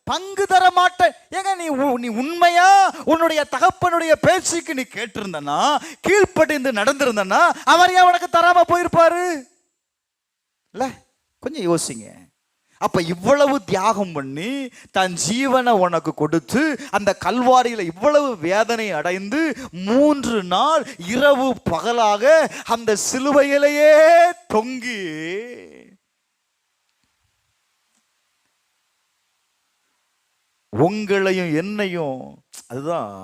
பங்கு தர மாட்டேன். ஏங்க, நீ உண்மையா உன்னுடைய தகப்பனுடைய பேச்சுக்கு நீ கேட்டிருந்தனா, கீழ்ப்படிந்து நடந்திருந்தனா, அவர் ஏன் உனக்கு தராம போயிருப்பாரு? இல்ல, கொஞ்சம் யோசிங்க. அப்ப இவ்வளவு தியாகம் பண்ணி தன் ஜீவனை உனக்கு கொடுத்து அந்த கல்வாரியில இவ்வளவு வேதனை அடைந்து 3 நாள் இரவு பகலாக அந்த சிலுவையிலேயே தொங்கி உங்களையும் என்னையும், அதுதான்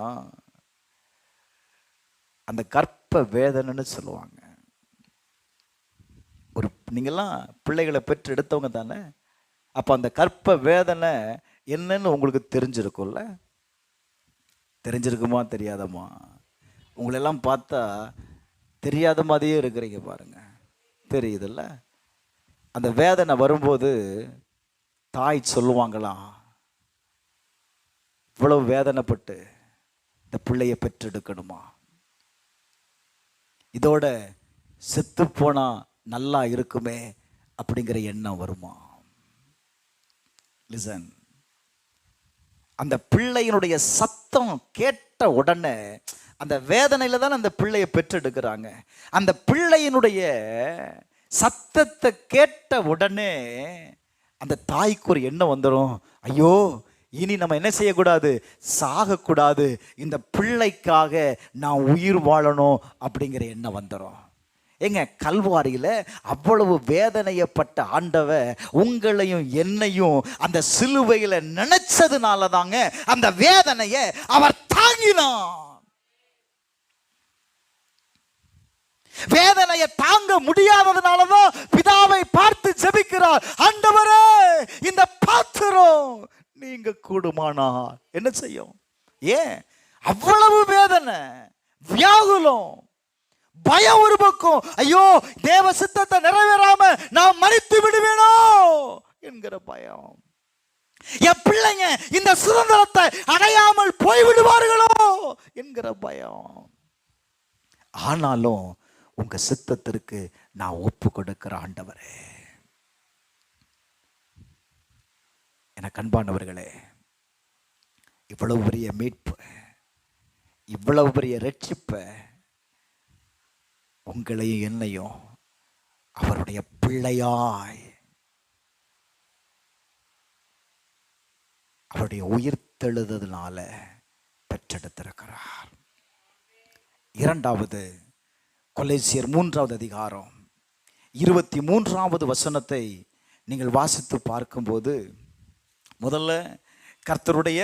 அந்த கற்ப வேதனைன்னு சொல்லுவாங்க. ஒரு நீங்கெல்லாம் பிள்ளைகளை பெற்று எடுத்தவங்க தானே? அப்போ அந்த கற்ப வேதனை என்னன்னு உங்களுக்கு தெரிஞ்சிருக்கும்ல? தெரிஞ்சிருக்குமா தெரியாதமா? உங்களெல்லாம் பார்த்தா தெரியாத மாதிரியே இருக்கிறீங்க பாருங்க. தெரியுதுல்ல? அந்த வேதனை வரும்போது தாய் சொல்லுவாங்களாம், இவ்வளவு வேதனைப்பட்டு இந்த பிள்ளைய பெற்றெடுக்கணுமா? இதோட செத்து போனா நல்லா இருக்குமே அப்படிங்கிற எண்ணம் வருமா? லிசன், அந்த பிள்ளையினுடைய சத்தம் கேட்ட உடனே அந்த வேதனையில தான் அந்த பிள்ளையை பெற்றெடுக்கிறாங்க. அந்த பிள்ளையினுடைய சத்தத்தை கேட்ட உடனே அந்த தாய்க்கு ஒரு எண்ணம் வந்துடும், ஐயோ இனி நம்ம என்ன செய்யக்கூடாது? சாகக்கூடாது, இந்த பிள்ளைக்காக நான் உயிர் வாழணும் அப்படிங்கிற எண்ணம் வந்துடும். ஏங்க, கல்வாரியில அவ்வளவு வேதனையப்பட்ட ஆண்டவர் உங்களையும் என்னையும் அந்த சிலுவையில நினைச்சதுனால தாங்க அந்த வேதனையை அவர் தாங்கினார். வேதனையை தாங்க முடியாததுனாலதான் பிதாவை பார்த்து ஜெபிக்கிறார், ஆண்டவரே இந்த பாத்திரம் நீங்க கூடுமானா என்ன செய்யும்? ஏன் அவ்வளவு வேதனை, வியாகுலம், பயம் ஒரு பக்கம், ஐயோ தேவ சித்தத்தை நிறைவேறாம நான் மரித்து விடுவேனோ என்கிற பயம். என் பிள்ளைங்க இந்த சுதந்திரத்தை அடையாமல் போய்விடுவார்களோ என்கிற பயம். ஆனாலும் உங்க சித்தத்திற்கு நான் ஒப்பு கொடுக்கிற ஆண்டவரே. எனக்கு அன்பானவர்களே, இவ்வளவு பெரிய மீட்பு, இவ்வளவு பெரிய ரட்சிப்பை உங்களையும் என்னையும் அவருடைய பிள்ளையாய் அவருடைய உயிர்த்தெழுதலினால பெற்றெடுத்திருக்கிறார். 2வது கொலோசியர் 3வது அதிகாரம் 23வது வசனத்தை நீங்கள் வாசித்து பார்க்கும்போது முதல்ல கர்த்தருடைய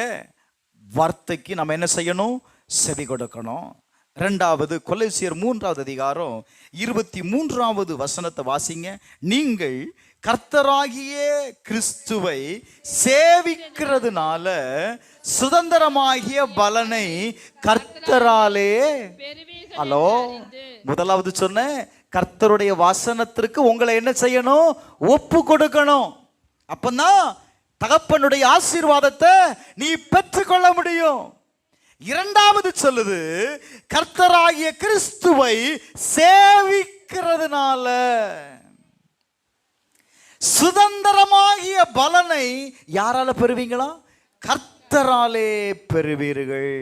வார்த்தைக்கு நம்ம என்ன செய்யணும்? செவி கொடுக்கணும். இரண்டாவது கொலோசியர் 3வது அதிகாரம் 23வது வசனத்தை வாசிங்க. நீங்கள் கர்த்தராகிய கிறிஸ்துவை சேவிக்கிறதுனால சுதந்திரமாகிய பலனை கர்த்தராலே. ஹலோ, முதலாவது சொன்ன கர்த்தருடைய வசனத்திற்கு உங்களை என்ன செய்யணும்? ஒப்பு கொடுக்கணும். அப்பதான் தகப்பனுடைய ஆசீர்வாதத்தை நீ பெற்றுக்கொள்ள முடியும். இரண்டாவது சொல்லுது, கர்த்தராகிய கிறிஸ்துவை சேவிக்கிறதுனால சுதந்திரமாகிய பலனை யாரால பெறுவீங்களா? கர்த்தராலே பெறுவீர்கள்.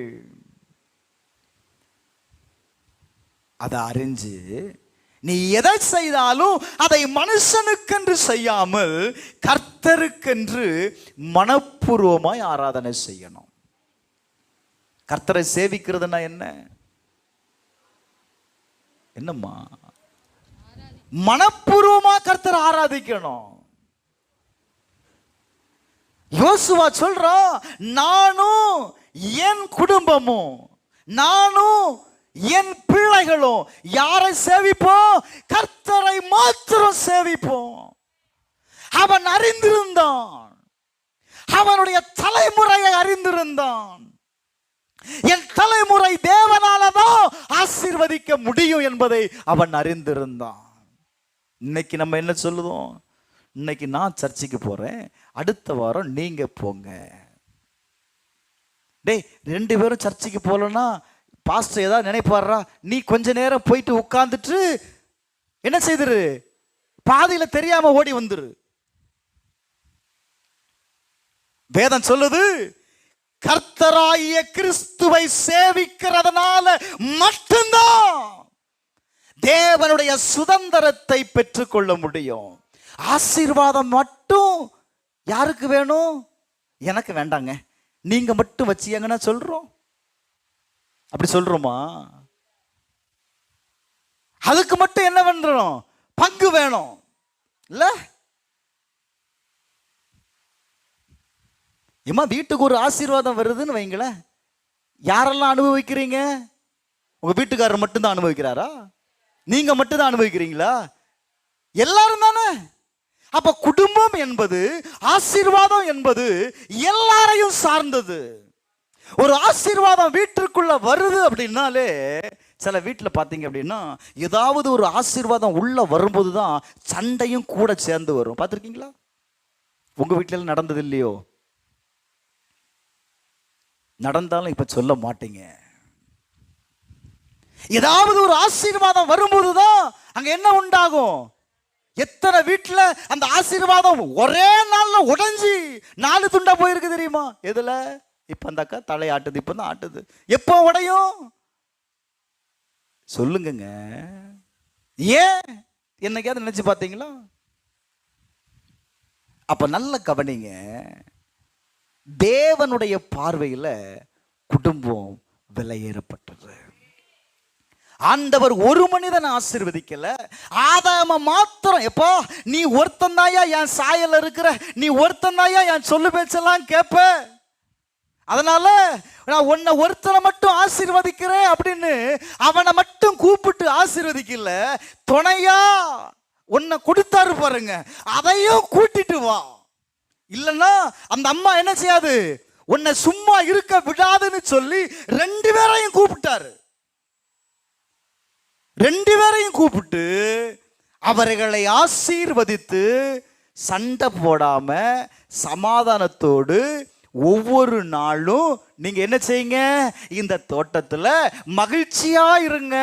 அதை அறிஞ்சு நீ எதை செய்தாலும் அதை மனுஷனுக்கென்று செய்யாமல் கர்த்தருக்கென்று மனப்பூர்வமாய் ஆராதனை செய்யணும். கர்த்தரை சேவிக்கிறதுனா என்னம்மா? மனப்பூர்வமா கர்த்தரை ஆராதிக்கணும். யோசுவா சொல்றான், நானும் என் குடும்பமும் நானும் என் பிள்ளைகளும் யாரை சேவிப்போம்? கர்த்தரை மாத்திரம் சேவிப்போம். அவன் அறிந்திருந்தான், அவனுடைய தலைமுறையை அறிந்திருந்தான். என் தலைமுறை தேவனாலதான் ஆசீர்வதிக்க முடியும் என்பதை அவன் அறிந்திருந்தான். இன்னைக்கு நம்ம என்ன சொல்லுதோம்? இன்னைக்கு நான் சர்ச்சுக்கு போறேன், அடுத்த வாரம் நீங்க போங்க. டேய், 2 பேரும் சர்ச்சுக்கு போலன்னா பாஸ்டர் ஏதாவது நினைப்பாரா? நீ கொஞ்ச நேரம் போயிட்டு உட்கார்ந்துட்டு என்ன செய்திரு, பாதியில தெரியாம ஓடி வந்துரு. வேதம் சொல்லுது, கர்த்தராகிய கிறிஸ்துவை சேவிக்கிறதுனால மட்டும்தான் தேவனுடைய சுதந்திரத்தை பெற்றுக்கொள்ள முடியும். ஆசீர்வாதம் மட்டும் யாருக்கு வேணும்? எனக்கு வேண்டாங்க, நீங்க மட்டும் வச்சியங்கன்னா சொல்றோம். அப்படி சொல்றோமா? அதுக்கு மட்டும் என்ன பண்றோம்? பங்கு வேணும் இல்ல? ஏமா வீட்டுக்கு ஒரு ஆசீர்வாதம் வருதுன்னு வைங்களேன், யாரெல்லாம் அனுபவிக்கிறீங்க? உங்க வீட்டுக்காரர் மட்டும்தான் அனுபவிக்கிறாரா? நீங்க மட்டும்தான் அனுபவிக்கிறீங்களா? எல்லாரும் தானே. அப்ப குடும்பம் என்பது, ஆசீர்வாதம் என்பது எல்லாரையும் சார்ந்தது. ஒரு ஆசீர்வாதம் வீட்டிற்குள்ள வருது அப்படின்னாலே, சில வீட்டில் பார்த்தீங்க அப்படின்னா ஏதாவது ஒரு ஆசீர்வாதம் உள்ள வரும்போது தான் சண்டையும் கூட சேர்ந்து வரும். பார்த்துருக்கீங்களா? உங்க வீட்டில நடந்தது இல்லையோ? நடந்தாலும் இப்ப சொல்ல மாட்டீங்க. ஏதாவது ஒரு ஆசீர்வாதம் வரும்போது தான் அங்க என்ன உண்டாகும்? எத்தனை வீட்டுல அந்த ஆசீர்வாதம் ஒரே நாள்ல உடைஞ்சி 4 துண்டா போயிருக்கு தெரியுமா? எதுல? இப்ப அந்த அக்கா தலை ஆட்டுது, இப்பதான் ஆட்டுது. எப்போ உடையும் சொல்லுங்க. ஏன் என்னைக்காவது நினைச்சு பார்த்தீங்களா? அப்ப நல்ல கவனிங்க, தேவனுடைய பார்வையில் குடும்பம் விலையேறப்பட்டது. ஆண்டவர் ஒரு மனிதனை ஆசீர்வதிக்கல, ஆதாம மாத்திரம். எப்போ நீ ஒருத்தந்தாயா என் சாயல் இருக்கிற, நீ ஒருத்தந்தாயா என் சொல்லு பேச்செல்லாம் கேட்ப, அதனால நான் உன்னை ஒருத்தனை மட்டும் ஆசீர்வதிக்கிறேன் அப்படின்னு அவனை மட்டும் கூப்பிட்டு ஆசீர்வதிக்கல, துணையா உன்னை கொடுத்தாரு பாருங்க, அதையும் கூட்டிட்டு வா. இல்லைன்னா அந்த அம்மா என்ன செய்யாது, உன்னை சும்மா இருக்க விடாதுன்னு சொல்லி 2 பேரையும் கூப்பிட்டாரு. 2 பேரையும் கூப்பிட்டு அவர்களை ஆசீர்வதித்து சண்டை போடாம சமாதானத்தோடு ஒவ்வொரு நாளும் நீங்க என்ன செய்யுங்க, இந்த தோட்டத்துல மகிழ்ச்சியா இருங்க.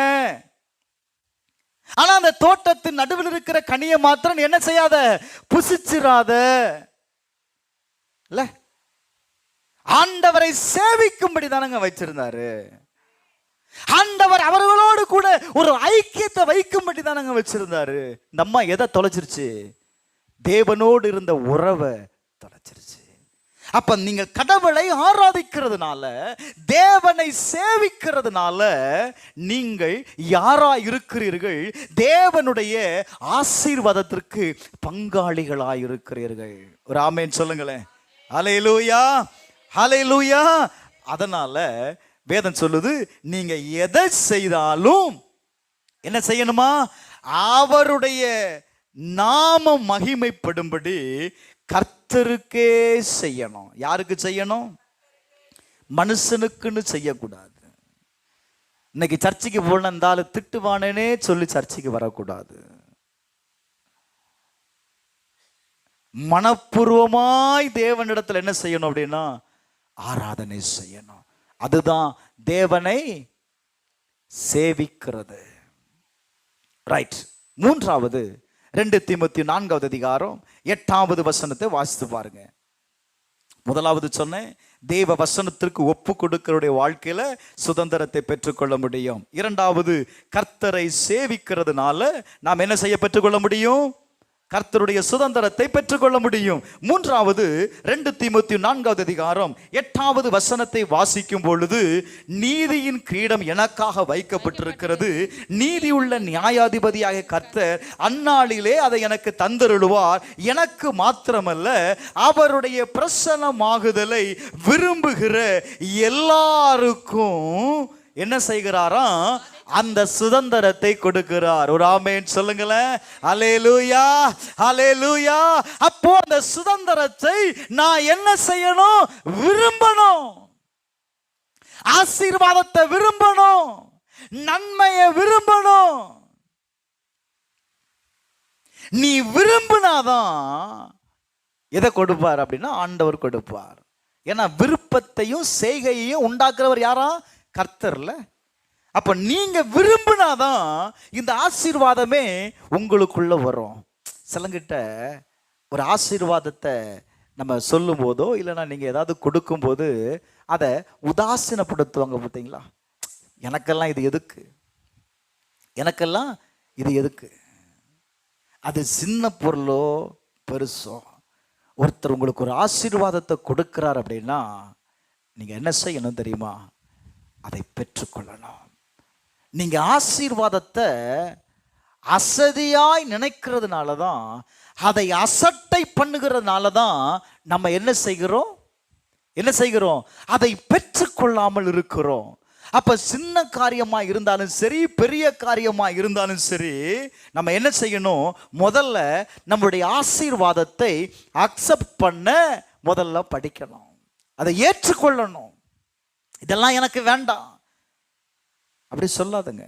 ஆனா அந்த தோட்டத்தின் நடுவில் இருக்கிற கனியை மாத்திரம் என்ன செய்யாத, புசிச்சிராத. இல்ல, ஆண்டவரை சேவிக்கும்படி தானங்க வச்சிருந்தாரு. ஆண்டவர் அவர்களோடு கூட ஒரு ஐக்கியத்தை வைக்கும்படி தானங்க வச்சிருந்தாரு. இந்த அம்மா எதை தொலைச்சிருச்சு? தேவனோடு இருந்த உறவை தொலைச்சிருச்சு. அப்ப நீங்க கடவுளை ஆராதிக்கிறதுனால, தேவனை சேவிக்கிறதுனால நீங்கள் யாரா இருக்கிறீர்கள்? தேவனுடைய ஆசீர்வாதத்திற்கு பங்காளிகளாய் இருக்கிறீர்கள். ஒரு ஆமேன் சொல்லுங்களேன். ஹல்லேலூயா, ஹல்லேலூயா. அதனால வேதம் சொல்லுது, நீங்க எதை செய்தாலும் என்ன செய்யணுமா? அவருடைய நாம மகிமைப்படும்படி கர்த்தருக்கே செய்யணும். யாருக்கு செய்யணும்? மனுஷனுக்குன்னு செய்யக்கூடாது. இன்னைக்கு சர்ச்சைக்கு போனாலும் திட்டுவானே சொல்லி சர்ச்சைக்கு வரக்கூடாது. மனப்பூர்வமாய் தேவனிடத்தில் என்ன செய்யணும் அப்படின்னா ஆராதனை செய்யணும். அதுதான் தேவனை சேவிக்கிறது. ரைட். மூன்றாவது 2 தீமோத்தேயு 4வது அதிகாரம் 8வது வசனத்தை வாசித்து பாருங்க. முதலாவது சொன்னேன், தேவ வசனத்திற்கு ஒப்பு கொடுக்கிறவருடைய வாழ்க்கையில சுதந்திரத்தை பெற்றுக்கொள்ள முடியும். இரண்டாவது, கர்த்தரை சேவிக்கிறதுனால நாம் என்ன செய்ய பெற்றுக்கொள்ள முடியும்? கர்த்தருடைய சுதந்திரத்தை பெற்றுக்கொள்ள முடியும். மூன்றாவது 2 தீமோத்தேயு 4வது அதிகாரம் 8வது வசனத்தை வாசிக்கும் பொழுது, நீதியின் கிரீடம் எனக்காக வைக்கப்பட்டிருக்கிறது, நீதியுள்ள நியாயாதிபதியாக கர்த்தர் அந்நாளிலே அதை எனக்கு தந்தருளுவார். எனக்கு மாத்திரமல்ல, அவருடைய பிரசன்னமாகுதலை விரும்புகிற எல்லாருக்கும் என்ன செய்கிறாராம்? அந்த சுதந்திரத்தை கொடுக்கிறார். ஒரு ஆமென் சொல்லுங்களேன். ஹல்லேலூயா, ஹல்லேலூயா. அப்போ அந்த சுதந்திரத்தை நான் என்ன செய்யணும்? விரும்பணும். ஆசீர்வாதத்தை விரும்பணும், நன்மையை விரும்பணும். நீ விரும்பினாதான் எதை கொடுப்பார் அப்படின்னா ஆண்டவர் கொடுப்பார். ஏன்னா விருப்பத்தையும் செய்கையையும் உண்டாக்குறவர் யாரா? கர்த்தர்ல. அப்ப நீங்க விரும்பினாதான் இந்த ஆசீர்வாதமே உங்களுக்குள்ள வரும். சிலங்கிட்ட ஒரு ஆசீர்வாதத்தை நம்ம சொல்லும் போதோ இல்லைன்னா நீங்க ஏதாவது கொடுக்கும்போது அதை உதாசீனப்படுத்துவாங்க பார்த்தீங்களா? எனக்கெல்லாம் இது எதுக்கு, எனக்கெல்லாம் இது எதுக்கு? அது சின்ன பொருளோ பெருசோ, ஒருத்தர் உங்களுக்கு ஒரு ஆசீர்வாதத்தை கொடுக்கிறார் அப்படின்னா நீங்க என்ன செய்யணும் தெரியுமா? அதை பெற்றுக்கொள்ளணும். நீங்க ஆசீர்வாதத்தை அசதியாய் நினைக்கிறதுனால தான், அதை அசட்டை பண்ணுகிறதுனால தான் நம்ம என்ன செய்கிறோம்? அதை பெற்றுக்கொள்ளாமல் இருக்கிறோம். அப்ப சின்ன காரியமா இருந்தாலும் சரி, பெரிய காரியமா இருந்தாலும் சரி, நம்ம என்ன செய்யணும்? முதல்ல நம்மளுடைய ஆசீர்வாதத்தை அக்செப்ட் பண்ண முதல்ல படிக்கணும், அதை ஏற்றுக்கொள்ளணும். இதெல்லாம் எனக்கு வேண்டாம் அப்படி சொல்லாதுங்க.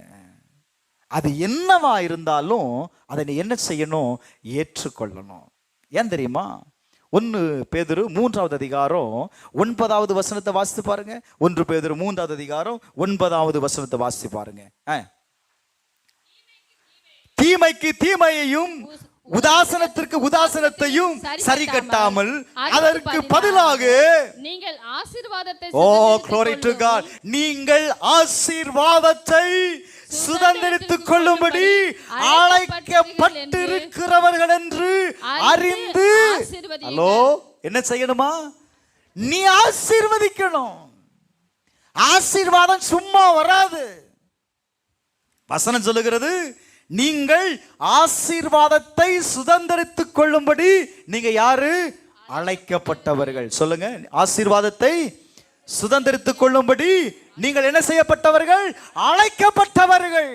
அது என்னவா இருந்தாலும் அதை நீ என்ன செய்யணும்? ஏற்றுக்கொள்ளணும். ஏன் தெரியுமா? 1 பேதுரு 3வது அதிகாரம் 9வது வசனத்தை வாசித்து பாருங்க. 1 பேதுரு 3வது அதிகாரம் 9வது வசனத்தை வாசித்து பாருங்க. தீமைக்கு தீமையையும் உதாசனத்திற்கு உதாசனத்தையும் சரி கட்டாமல் அதற்கு பதிலாக நீங்கள் ஆசீர்வாதத்தை நீங்கள் ஆசீர்வாதத்தை சுதந்திரித்துக் கொள்ளும்படி அழைக்கப்பட்டிருக்கிறவர்கள் என்று அறிந்து. ஹலோ, என்ன செய்யணுமா? நீ ஆசீர்வதிக்கணும். ஆசீர்வாதம் சும்மா வராது. வசனம் சொல்லுகிறது, நீங்கள் ஆசீர்வாதத்தை சுதந்திரித்துக் கொள்ளும்படி நீங்க யாரு? அழைக்கப்பட்டவர்கள். சொல்லுங்க, ஆசீர்வாதத்தை சுதந்திரித்துக் கொள்ளும்படி நீங்கள் என்ன செய்யப்பட்டவர்கள்? அழைக்கப்பட்டவர்கள்.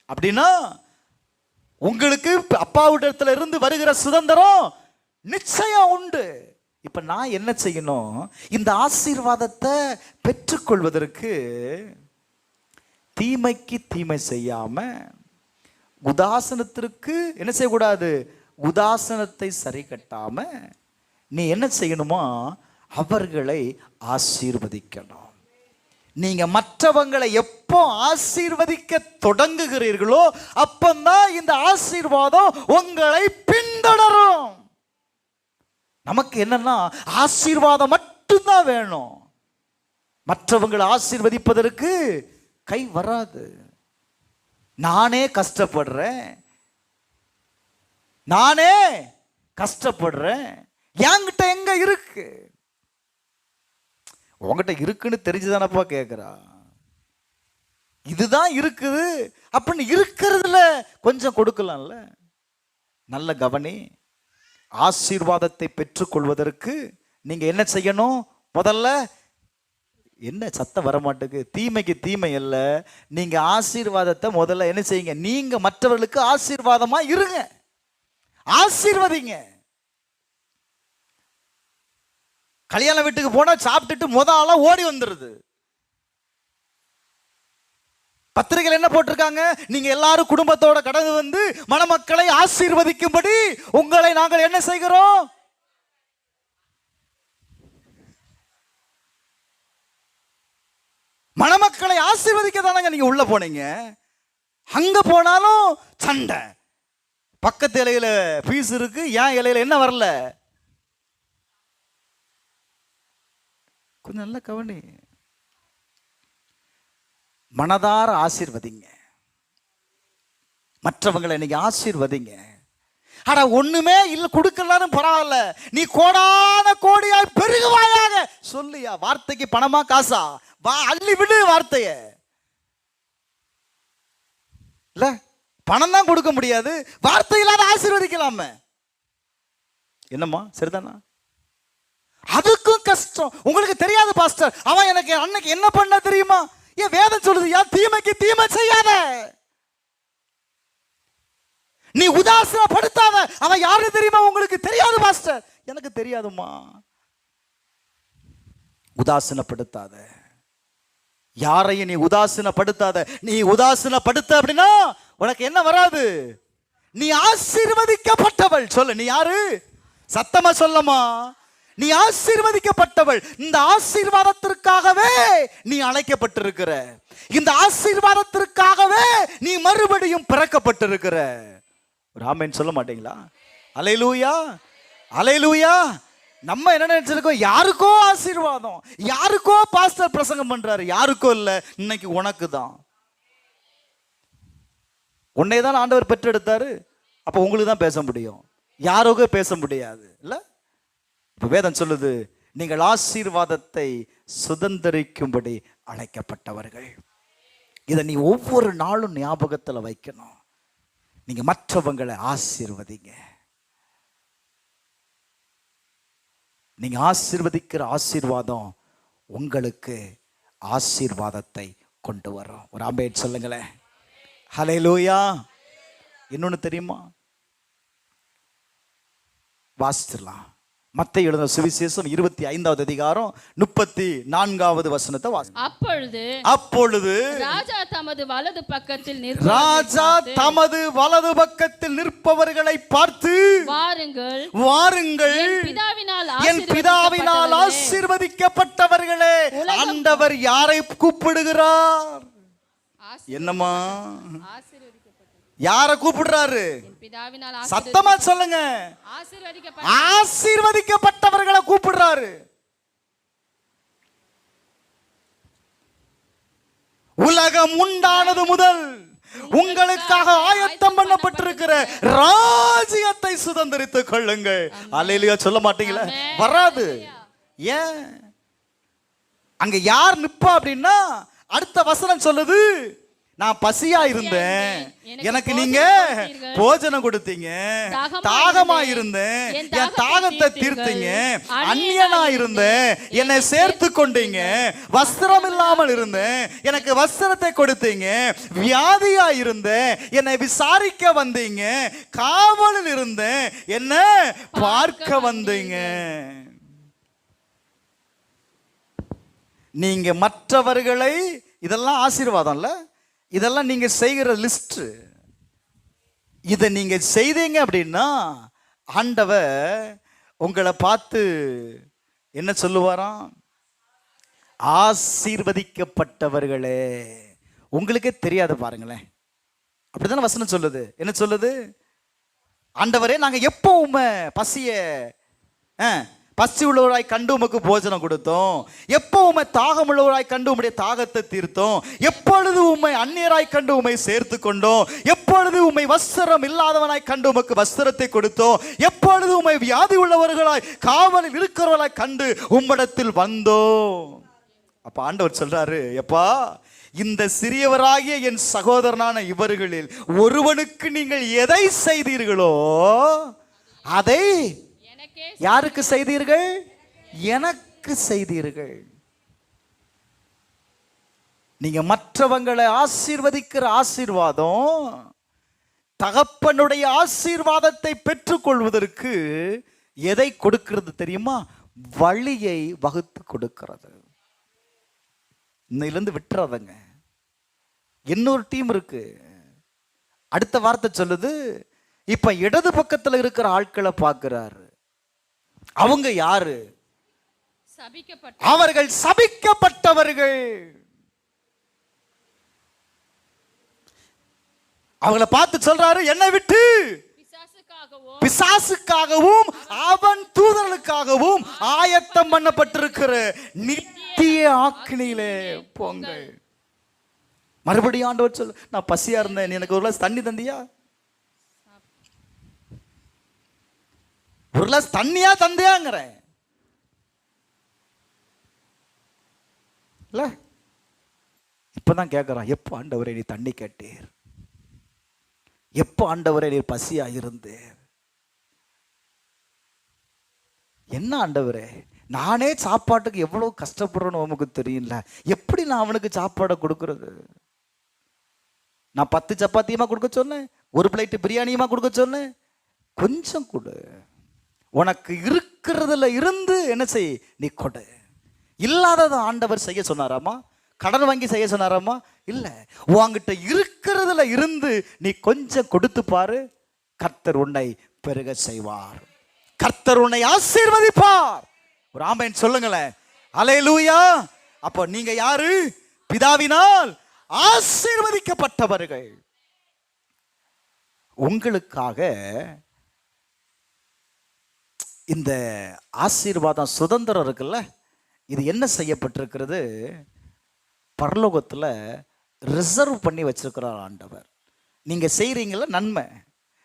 அப்படின்னா உங்களுக்கு அப்பாவிடத்துல இருந்து வருகிற சுதந்திரம் நிச்சயம் உண்டு. இப்ப நான் என்ன செய்யணும்? இந்த ஆசீர்வாதத்தை பெற்றுக்கொள்வதற்கு தீமைக்கு தீமை செய்யாம, உதாசனத்திற்கு என்ன செய்யக்கூடாது? உதாசனத்தை சரி கட்டாம நீ என்ன செய்யணுமா? அவர்களை ஆசீர்வதிக்கணும். நீங்க மற்றவங்களை எப்போ ஆசீர்வதிக்க தொடங்குகிறீர்களோ அப்பந்தான் இந்த ஆசீர்வாதம் உங்களை பின்தொடரும். நமக்கு என்னன்னா ஆசீர்வாதம் மட்டும்தான் வேணும், மற்றவங்களை ஆசீர்வதிப்பதற்கு கை வராது. நானே கஷ்டப்படுறேன், என்கிட்ட எங்க இருக்கு? உங்ககிட்ட இருக்குன்னு தெரிஞ்சுதானப்பா கேட்கிறா. இதுதான் இருக்குது அப்படின்னு இருக்கிறதுல கொஞ்சம் கொடுக்கலாம்ல. நல்ல கவனி. ஆசீர்வாதத்தை பெற்றுக்கொள்வதற்கு நீங்க என்ன செய்யணும்? முதல்ல என்ன சத்தம் வர மாட்டேங்குது? தீமைக்கு தீமை அல்ல, நீங்க ஆசீர்வாதத்தை முதல்ல என்ன செய்யுங்க? நீங்க மற்றவர்களுக்கு ஆசீர்வாதமா இருங்க, ஆசீர்வதிங்க. கல்யாண வீட்டுக்கு போனா சாப்பிட்டுட்டு ஆளா ஓடி வந்துருது. பத்திரிகையில் என்ன போட்டிருக்காங்க? நீங்க எல்லாரும் குடும்பத்தோட கடந்து வந்து மணமக்களை ஆசீர்வதிக்கும்படி உங்களை நாங்கள் என்ன செய்கிறோம்? மணமக்களை ஆசீர்வதிக்க தானங்க நீங்க உள்ள போனீங்க. அங்க போனாலும் சண்டை. பக்கத்து இலையில பீஸ் இருக்கு, ஏன் இலையில என்ன வரல? கொஞ்சம் நல்லா கவனி. மனதார ஆசீர்வதிங்க, மற்றவங்களை நீங்க ஆசீர்வதிங்க. அட ஒண்ணுமே இல்ல, கொடுக்கலான்னு பரவாயில்ல, நீ கோடான கோடியாய் பெருகுவாயாக சொல்லியா? வார்த்தைக்கு பணமா காசா? வா அள்ளி விடு வார்த்தைய. இல்ல பணம் தான் கொடுக்க முடியாது, வார்த்தை இல்லாத ஆசீர்வதிக்கலாமே. என்னம்மா சரிதானா? அதுக்கும் கஷ்டம். உங்களுக்கு தெரியாது பாஸ்டர், அவன் எனக்கு அன்னைக்கு என்ன பண்ண தெரியுமா? ஏன் வேதம் சொல்லுது, யார் தீமைக்கு தீமை செய்யாத, நீ உதாசீனப்படுத்தாத. அவன் யாரு தெரியுமா? உங்களுக்கு தெரியாது பாஸ்டர். எனக்கு தெரியாதுமா. உதாசீனப்படுத்தாத, யாரையும் நீ உதாசீனப்படுத்தாத. நீ உதாசீனப்படுத்த அப்படின்னா உனக்கு என்ன வராது? நீ ஆசீர்வதிக்கப்பட்டவள். சொல்லு, நீ யாரு? சத்தமா சொல்லமா. நீ ஆசீர்வதிக்கப்பட்டவள். இந்த ஆசீர்வாதத்திற்காகவே நீ அழைக்கப்பட்டிருக்கிற, இந்த ஆசீர்வாதத்திற்காகவே நீ மறுபடியும் பிறக்கப்பட்டிருக்கிற. ஒரு ஆமென் சொல்ல மாட்டீங்களா? அல்லேலூயா, அல்லேலூயா. நம்ம என்ன நினைச்சிருக்கோம்? யாருக்கோ ஆசீர்வாதம், யாருக்கோ பாஸ்டர் பிரசங்கம் பண்றாரு, யாருக்கோ இல்ல, இன்னைக்கு உனக்கு தான். உன்னை தான் ஆண்டவர் பெற்றெடுத்தாரு, அப்ப உங்களுக்கு தான் பேச முடியும், யாருக்கோ பேச முடியாது. இல்ல இப்ப வேதம் சொல்லுது, நீங்கள் ஆசீர்வாதத்தை சுதந்திரிக்கும்படி அழைக்கப்பட்டவர்கள். இதை நீ ஒவ்வொரு நாளும் ஞாபகத்தில் வைக்கணும். நீங்க மற்றவங்களை ஆசீர்வதிங்க. நீங்க ஆசீர்வதிக்கிற ஆசீர்வாதம் உங்களுக்கு ஆசீர்வாதத்தை கொண்டு வரும். ஒரு ஆமென் சொல்லுங்களேன். ஹல்லேலூயா. இன்னொன்னு தெரியுமா? வாசிச்சிடலாம். மத்தேயு எழுதின சுவிசேஷம் 25வது அதிகாரம் 34வது வசனத்தை வாசி. அப்பொழுது ராஜா தமது வலது பக்கத்தில் நிற்பவர்களை பார்த்து, வாருங்கள் வாருங்கள், என் பிதாவினால் ஆசீர்வதிக்கப்பட்டவர்களே. ஆண்டவர் யாரை கூப்பிடுகிறார்? என்னமா யாரை கூப்பிடுறாரு? சத்தமா சொல்லுங்க. ஆசீர்வதிக்கப்பட்டவர்களை கூப்பிடுறாரு. உலகம் உண்டானது முதல் உங்களுக்காக ஆயத்தம் பண்ணப்பட்டிருக்கிற ராஜ்யத்தை சுதந்திரித்துக் கொள்ளுங்கள். அல்லேலூயா சொல்ல மாட்டீங்களா? வராது. ஏன்? அங்க யார் நிப்பா அப்படின்னா, அடுத்த வசனம் சொல்லுது, நான் பசியா இருந்தேன், எனக்கு நீங்க போஜனம் கொடுத்தீங்க, தாகமா இருந்தேன், என் தாகத்தை தீர்த்தீங்க, அந்நியனா இருந்தேன், என்னை சேர்த்து கொண்டீங்க, வஸ்திரம் இல்லாமல் இருந்தேன், எனக்கு வஸ்திரத்தை கொடுத்தீங்க, வியாதியா இருந்தேன், என்னை விசாரிக்க வந்தீங்க, காவலில் இருந்தேன், என்ன பார்க்க வந்தீங்க. நீங்க மற்றவர்களை, இதெல்லாம் ஆசீர்வாதம்ல, இதெல்லாம் நீங்க செய்கிற லிஸ்ட். இதை நீங்க செய்தீங்க அப்படின்னா ஆண்டவர் உங்களை பார்த்து என்ன சொல்லுவாராம்? ஆசீர்வதிக்கப்பட்டவர்களே. உங்களுக்கே தெரியாது பாருங்களேன். அப்படித்தானே வசனம் சொல்லுது. என்ன சொல்லுது? ஆண்டவரே, நாங்க எப்போ உம்மை பசி உள்ளவராய் கண்டு உமக்கு போஜனம் கொடுத்தோம், எப்போ உம்மை தாகம் உள்ளவராய் கண்டு உம்முடைய தாகத்தை தீர்த்தோம், எப்பொழுது உம்மை அந்நியராய் கண்டு உம்மை சேர்த்து கொண்டோம், எப்பொழுது உம்மை வஸ்திரம் இல்லாதவனாய் கண்டு உமக்கு வஸ்திரத்தை கொடுத்தோம், எப்பொழுது உம்மை வியாதி உள்ளவர்களாய் காவலில் இருக்கிறவர்களாய் கண்டு உம்மிடத்தில் வந்தோம். அப்ப ஆண்டவர் சொல்றாரு, எப்பா, இந்த சிறியவராகிய என் சகோதரனான இவர்களில் ஒருவனுக்கு நீங்கள் எதை செய்தீர்களோ அதை எனக்கே யாருக்கு செய்தீர்கள்? எனக்கு செய்தீர்கள். நீங்க மற்றவங்களை ஆசீர்வதிக்கிற ஆசீர்வாதம், தகப்பனுடைய ஆசீர்வாதத்தை பெற்றுக்கொள்வதற்கு எதை கொடுக்கிறது தெரியுமா? வழியை வகுத்து கொடுக்கிறது. இன்னிலிருந்து விட்டுறாதங்க. இன்னொரு டீம் இருக்கு. அடுத்த வார்த்தை சொல்லுது, இப்ப இடது பக்கத்துல இருக்கிற ஆட்களை பார்க்கிறாரு. அவங்க யாரு? சபிக்கப்பட்ட அவர்கள் சபிக்கப்பட்டவர்கள். அவங்கள பார்த்து சொல்றாரு, என்னை விட்டு பிசாசுக்காகவும் பிசாசுக்காகவும் அவன் தூதர்களுக்காகவும் ஆயத்தம் பண்ணப்பட்டிருக்கிற நித்திய ஆக்கினியிலே போங்கள். மறுபடியும் ஆண்டவர் சொல்லு, நான் பசியா இருந்தேன், நீ எனக்கு ஒரு கிளாஸ் தண்ணி தந்தியா? ஒரு கிளாஸ் தண்ணியா தந்தியாங்கிறேன் இல்ல. இப்பதான் கேட்கிறான், எப்போ ஆண்டவரே நீ தண்ணி கேட்டீர்? எப்போ ஆண்டவரே நீர் பசியா இருந்தேன்? என்ன ஆண்டவரே, நானே சாப்பாட்டுக்கு எவ்வளவு கஷ்டப்படுறேன்னு உமக்கு தெரியல, எப்படி நான் அவனுக்கு சாப்பாடை கொடுக்கறது? நான் 10 சப்பாத்தியுமா கொடுக்க சொன்னேன்? ஒரு பிளேட் பிரியாணியுமா கொடுக்க சொன்னேன்? கொஞ்சம் கொடு. உனக்கு இருக்கிறதுல இருந்து என்ன செய், நீ கொடு. இல்லாததை ஆண்டவர் செய்ய சொன்னாராமா? கடன் வாங்கி செய்ய சொன்னாராமா? இல்ல. உன்கிட்ட இருக்கிறதுல இருந்து நீ கொஞ்சம் கொடுத்து பாரு, கர்த்தர் உன்னை பெருக செய்வார், கர்த்தர் உன்னை ஆசீர்வதிப்பார். ஒரு ஆமென் சொல்லுங்களேன். அல்லேலூயா. அப்போ நீங்க யாரு? பிதாவினால் ஆசீர்வதிக்கப்பட்டவர்கள். உங்களுக்காக இந்த ஆசீர்வாதம் சுதந்திரம் இருக்குல்ல, இது என்ன செய்யப்பட்டிருக்கிறது? பரலோகத்துல ரிசர்வ் பண்ணி வச்சிருக்கிறார் ஆண்டவர். நீங்க செய்றீங்கள நன்மை,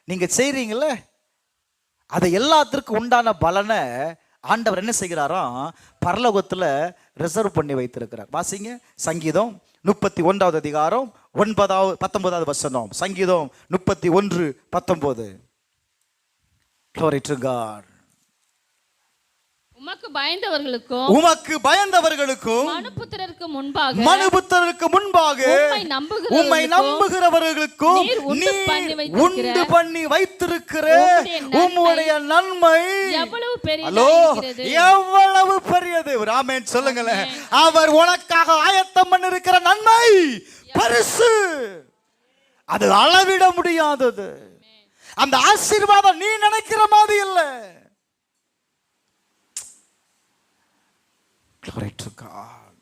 நீங்க செய்றீங்கள அதை எல்லாத்திற்கும் உண்டான பலனை ஆண்டவர் என்ன செய்கிறாராம்? பரலோகத்துல ரிசர்வ் பண்ணி வைத்திருக்கிறார். வாசிங்க சங்கீதம் 31வது அதிகாரம் 19வது வசனம். சங்கீதம் 31:19. Glory to God. உமக்கு பயந்தவர்களுக்கும் மனுபுத்திரருக்கு முன்பாக உம்மை நம்புகிறவர்களுக்கும் நீர் உண்டு பண்ணி வைத்திருக்கிற உம்முடைய நன்மை எவ்வளவு பெரியது. ஒரு ஆமென் சொல்லுங்களேன். அவர் உனக்காக ஆயத்தம் பண்ணிருக்கிற நன்மை பரிசு, அது அளவிட முடியாதது. அந்த ஆசீர்வாதம் நீ நினைக்கிற மாதிரி இல்லை. Glory to God.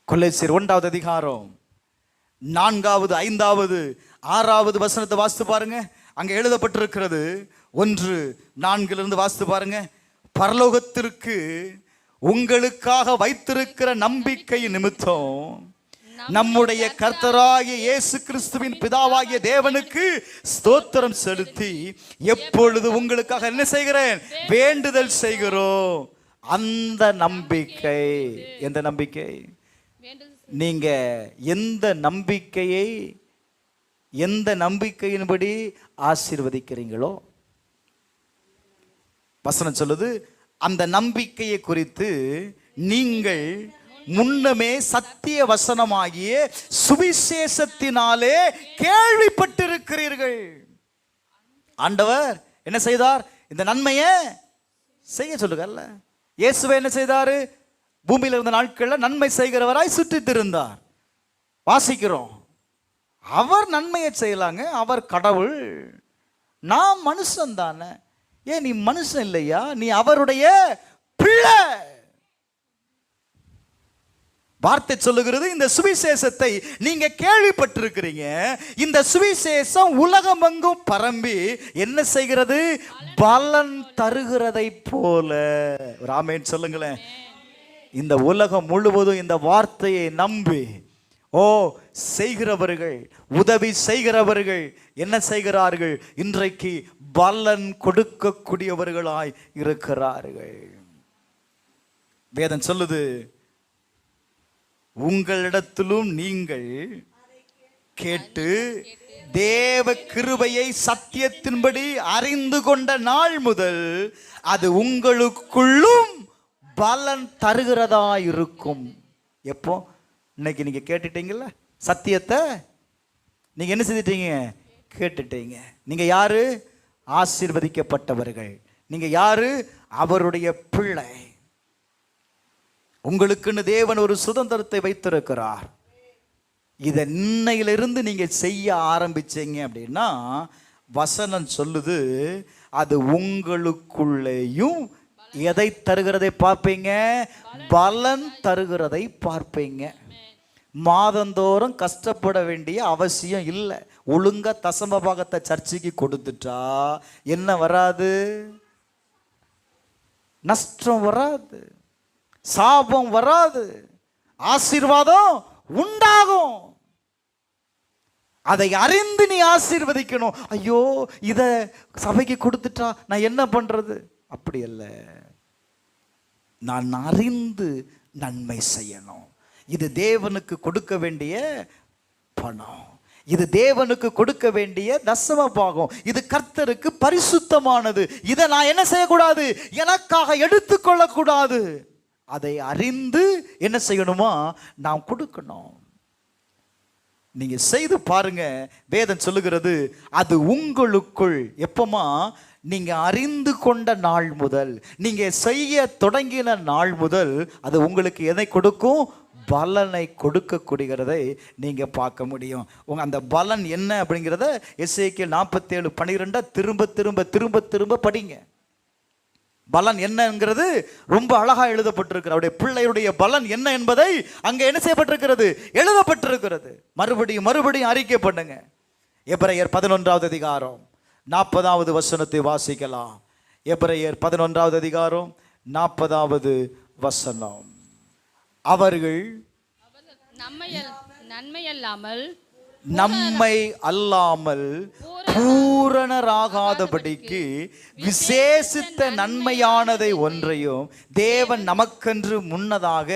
கொலோசியர் 1வது அதிகாரம் 4வது 5வது 6வது வசனத்தை வாசித்து பாருங்க. அங்க எழுதப்பட்டிருக்கிறது 1:4 வாசித்து பாருங்க. பரலோகத்திற்கு உங்களுக்காக வைத்திருக்கிற நம்பிக்கை நிமித்தம் நம்முடைய கர்த்தராகிய இயேசு கிறிஸ்துவின் பிதாவாகிய தேவனுக்கு ஸ்தோத்திரம் செலுத்தி எப்பொழுது உங்களுக்காக என்ன செய்கிறேன்? வேண்டுதல் செய்கிறோம். அந்த நம்பிக்கை, எந்த நம்பிக்கை? நீங்க எந்த நம்பிக்கையின்படி ஆசீர்வதிக்கிறீங்களோ, வசனம் சொல்லுது, அந்த நம்பிக்கையை குறித்து நீங்கள் முன்னமே சத்திய வசனமாகிய சுவிசேஷத்தினாலே கேள்விப்பட்டிருக்கிறீர்கள். ஆண்டவர் என்ன செய்தார்? இந்த நன்மையை செய்ய சொல்லுங்கல்ல. இயேசுவை என்ன செய்தாரு? பூமியில் இருந்த நாட்கள்ல நன்மை செய்கிறவராய் சுற்றித் திருந்தார். வாசிக்கிறோம். அவர் நன்மையை செய்யலாங்க, அவர் கடவுள். நான் மனுஷன் தானே. ஏன் நீ மனுஷன் இல்லையா? நீ அவருடைய பிள்ளை. வார்த்தை சொல்லுகிறது, இந்த சுவிசேஷத்தை நீங்க கேள்விப்பட்டிருக்கிறீங்க. இந்த சுவிசேஷம் உலகமெங்கும் பரம்பி என்ன செய்கிறது? பலன் தருகிறதை போல. ஒரு ஆமென் சொல்லுங்களேன். இந்த உலகம் முழுவதும் இந்த வார்த்தையை நம்பி செய்கிறவர்கள், உதவி செய்கிறவர்கள் என்ன செய்கிறார்கள்? இன்றைக்கு பலன் கொடுக்கக்கூடியவர்களாய் இருக்கிறார்கள். வேதம் சொல்லுது, உங்களிடத்திலும் நீங்கள் கேட்டு தேவ கிருபையை சத்தியத்தின்படி அறிந்து கொண்ட நாள் முதல் அது உங்களுக்குள்ளும் பலன் தருகிறதா இருக்கும். எப்போ? இன்னைக்கு நீங்க கேட்டுட்டீங்கல்ல சத்தியத்தை, நீங்க என்ன செஞ்சிட்டீங்க? கேட்டுட்டீங்க. நீங்க யாரு? ஆசீர்வதிக்கப்பட்டவர்கள். நீங்க யாரு? அவருடைய பிள்ளை. உங்களுக்குன்னு தேவன் ஒரு சுதந்திரத்தை வைத்திருக்கிறார். இதை இன்னையிலிருந்து நீங்க செய்ய ஆரம்பிச்சீங்க அப்படின்னா வசனம் சொல்லுது, அது உங்களுக்குள்ளேயும் எதை தருகிறதை பார்ப்பீங்க? பலன் தருகிறதை பார்ப்பீங்க. மாதந்தோறும் கஷ்டப்பட வேண்டிய அவசியம் இல்லை. ஒழுங்கா தசம பாகத்தை சர்ச்சைக்கு கொடுத்துட்டா என்ன வராது? நஷ்டம் வராது, சாபம் வராது, ஆசீர்வாதம் உண்டாகும். அதை அறிந்து நீ ஆசீர்வதிக்கணும். ஐயோ இத சபைக்கு கொடுத்துட்டா நான் என்ன பண்றது? அப்படி அல்ல, நான் அறிந்து நன்மை செய்யணும். இது தேவனுக்கு கொடுக்க வேண்டிய பணம், இது தேவனுக்கு கொடுக்க வேண்டிய தசம பாகம், இது கர்த்தருக்கு பரிசுத்தமானது. இதை நான் என்ன செய்யக்கூடாது? எனக்காக எடுத்துக்கொள்ள கூடாது. அதை அறிந்து என்ன செய்யணுமா? நாம் கொடுக்கணும். நீங்க செய்து பாருங்க. வேதம் சொல்லுகிறது, அது உங்களுக்குள் எப்பமா? நீங்க அறிந்து கொண்ட நாள் முதல், நீங்க செய்ய தொடங்கின நாள் முதல் அது உங்களுக்கு எதை கொடுக்கும்? பலனை கொடுக்கக்கூடியதை நீங்க பார்க்க முடியும். உங்க அந்த பலன் என்ன அப்படிங்கிறத எசேக்கியேல் 47:12 திரும்ப திரும்ப திரும்ப திரும்ப படிங்க. பலன் என்னங்கிறது ரொம்ப அழகா எழுதப்பட்டிருக்கிறது. அவருடைய பிள்ளையுடைய பலன் என்ன என்பதை அங்க என்ன செய்யப்பட்டிருக்கிறது? எழுதப்பட்டிருக்கிறது. மறுபடியும் மறுபடியும் அறிக்கை பண்ணுங்க. எபிரேயர் 11வது அதிகாரம் 40வது வசனத்தை வாசிக்கலாம். எபிரேயர் 11வது அதிகாரம் 40வது வசனம். அவர்கள் நம்மை அல்லாமல் பூரணராகாதபடிக்கு விசேஷித்த நன்மையானதை ஒன்றையும் தேவன் நமக்கென்று முன்னதாக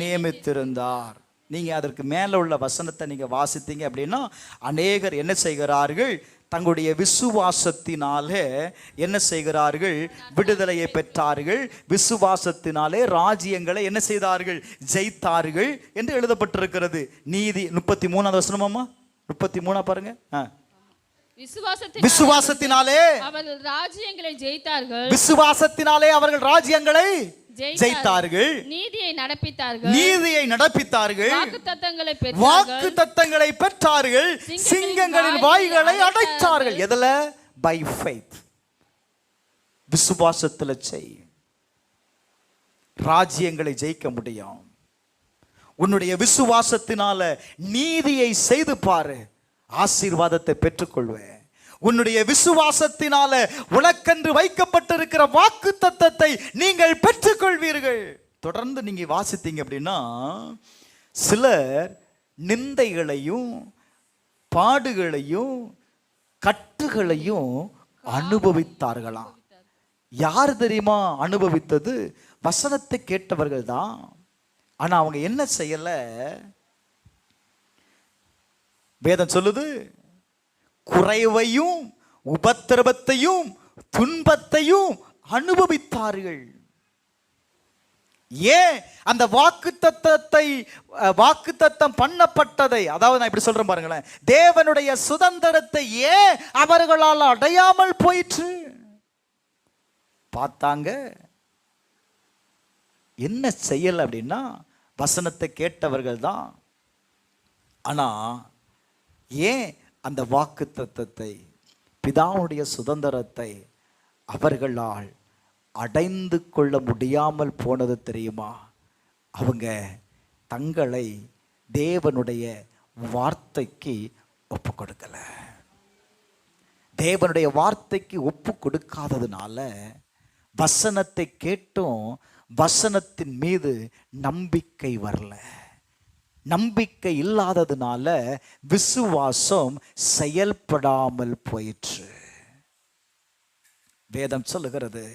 நியமித்திருந்தார். நீங்க அதற்கு மேல உள்ள வசனத்தை நீங்க வாசித்தீங்க அப்படின்னா அநேகர் என்ன செய்கிறார்கள்? தங்களுடைய விசுவாசத்தினாலே என்ன செய்கிறார்கள்? விடுதலையை பெற்றார்கள். விசுவாசத்தினாலே ராஜ்யங்களை என்ன செய்தார்கள்? ஜெயித்தார்கள் என்று எழுதப்பட்டிருக்கிறது. நீதி 33வது வசனமாமா? 33 பாருங்க. விசுவாசத்தினாலே அவர்கள் ராஜ்யங்களை ஜெயித்தார்கள். விசுவாசத்தினாலே அவர்கள் ராஜ்யங்களை ஜெயித்தார்கள். நீதியை நடப்பித்தார்கள். நீதியை நடப்பித்தார்கள். வாக்குத்தத்தங்களை பெற்றார்கள். சிங்கங்களின் வாய்களை அடைத்தார்கள். எதுல? By faith. விசுவாசத்துல செய். ராஜ்யங்களை ஜெயிக்க முடியும். உன்னுடைய விசுவாசத்தினால நீதியை செய்து பாரு, ஆசீர்வாதத்தை பெற்றுக்கொள்வேன். உன்னுடைய விசுவாசத்தினால உனக்கென்று வைக்கப்பட்டிருக்கிற வாக்குத்தத்தத்தை நீங்கள் பெற்றுக்கொள்வீர்கள். தொடர்ந்து நீங்க வாசித்தீங்க அப்படின்னா சிலர் நிந்தைகளையும் பாடுகளையும் கட்டுகளையும் அனுபவித்தார்களாம். யார் தெரியுமா அனுபவித்தது? வசனத்தை கேட்டவர்கள் தான். ஆனா அவங்க என்ன செய்யல? வேதம் சொல்லுது, குறைவையும் உபத்திரவத்தையும் துன்பத்தையும் அனுபவித்தார்கள். ஏன்? அந்த வாக்குத்தத்தம் பண்ணப்பட்டதை, அதாவது நான் இப்படி சொல்றேன் பாருங்களேன், தேவனுடைய சுதந்திரத்தை ஏன் அவர்களால் அடையாமல் போயிற்று? பார்த்தாங்க. என்ன செய்யல அப்படின்னா வசனத்தை கேட்டவர்கள் தான். ஆனா ஏன் அந்த வாக்குத்தத்தத்தை, பிதாவுடைய சுதந்திரத்தை அவர்களால் அடைந்து கொள்ள முடியாமல் போனது தெரியுமா? அவங்க தங்களை தேவனுடைய வார்த்தைக்கு ஒப்பு கொடுக்கல. தேவனுடைய வார்த்தைக்கு ஒப்பு கொடுக்காததுனால வசனத்தை கேட்டும் வசனத்தின் மீது நம்பிக்கை வரல. நம்பிக்கை இல்லாததுனால விசுவாசம் செயல்படாமல் போயிற்று. வேதம் சொல்லுகிறது,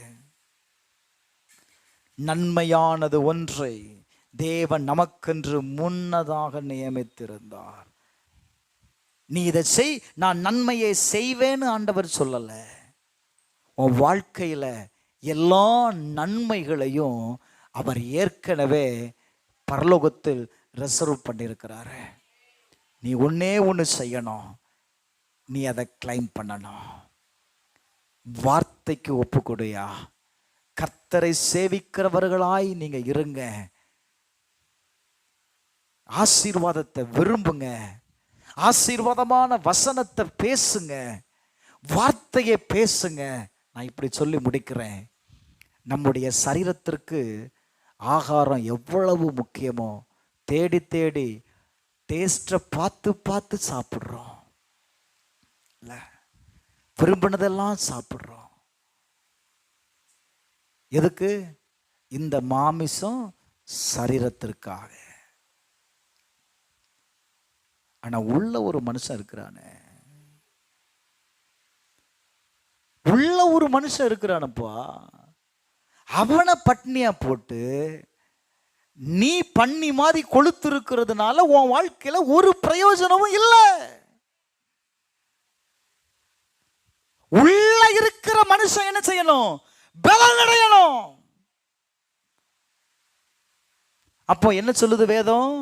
நன்மையானது ஒன்றை தேவன் நமக்கென்று முன்னதாக நியமித்திருந்தார். நீ இதை செய், நான் நன்மையை செய்வேன்னு ஆண்டவர் சொல்லலை. உன் வாழ்க்கையில எல்லா நன்மைகளையும் அவர் ஏற்கனவே பரலோகத்தில் ரிசர்வ் பண்ணியிருக்கிறாரு. நீ ஒன்னே ஒன்று செய்யணும், நீ அதை கிளைம் பண்ணணும். வார்த்தைக்கு ஒப்பு கொடுயா. கர்த்தரை சேவிக்கிறவர்களாய் நீங்க இருங்க. ஆசீர்வாதத்தை விரும்புங்க. ஆசீர்வாதமான வசனத்தை பேசுங்க. வார்த்தையை பேசுங்க. நான் இப்படி சொல்லி முடிக்கிறேன். நம்முடைய சரீரத்திற்கு ஆகாரம் எவ்வளவு முக்கியமோ தேடி தேடி டேஸ்ட்டை பார்த்து பார்த்து சாப்பிட்றோம் இல்ல, விரும்பினதெல்லாம் சாப்பிட்றோம். எதுக்கு? இந்த மாமிசம் சரீரத்திற்காக. ஆனா உள்ள ஒரு மனுஷன் இருக்கிறானே, உள்ள ஒரு மனுஷன் இருக்கிறானப்பா, அவனை பட்னியா போட்டு நீ பண்ணி மாதிரி கொளுத்து இருக்கிறதுனால உன் வாழ்க்கையில ஒரு பிரயோஜனமும் இல்லை. உள்ள இருக்கிற மனுஷன் என்ன செய்யணும்? பலம் அடையணும். அப்போ என்ன சொல்லுது வேதம்?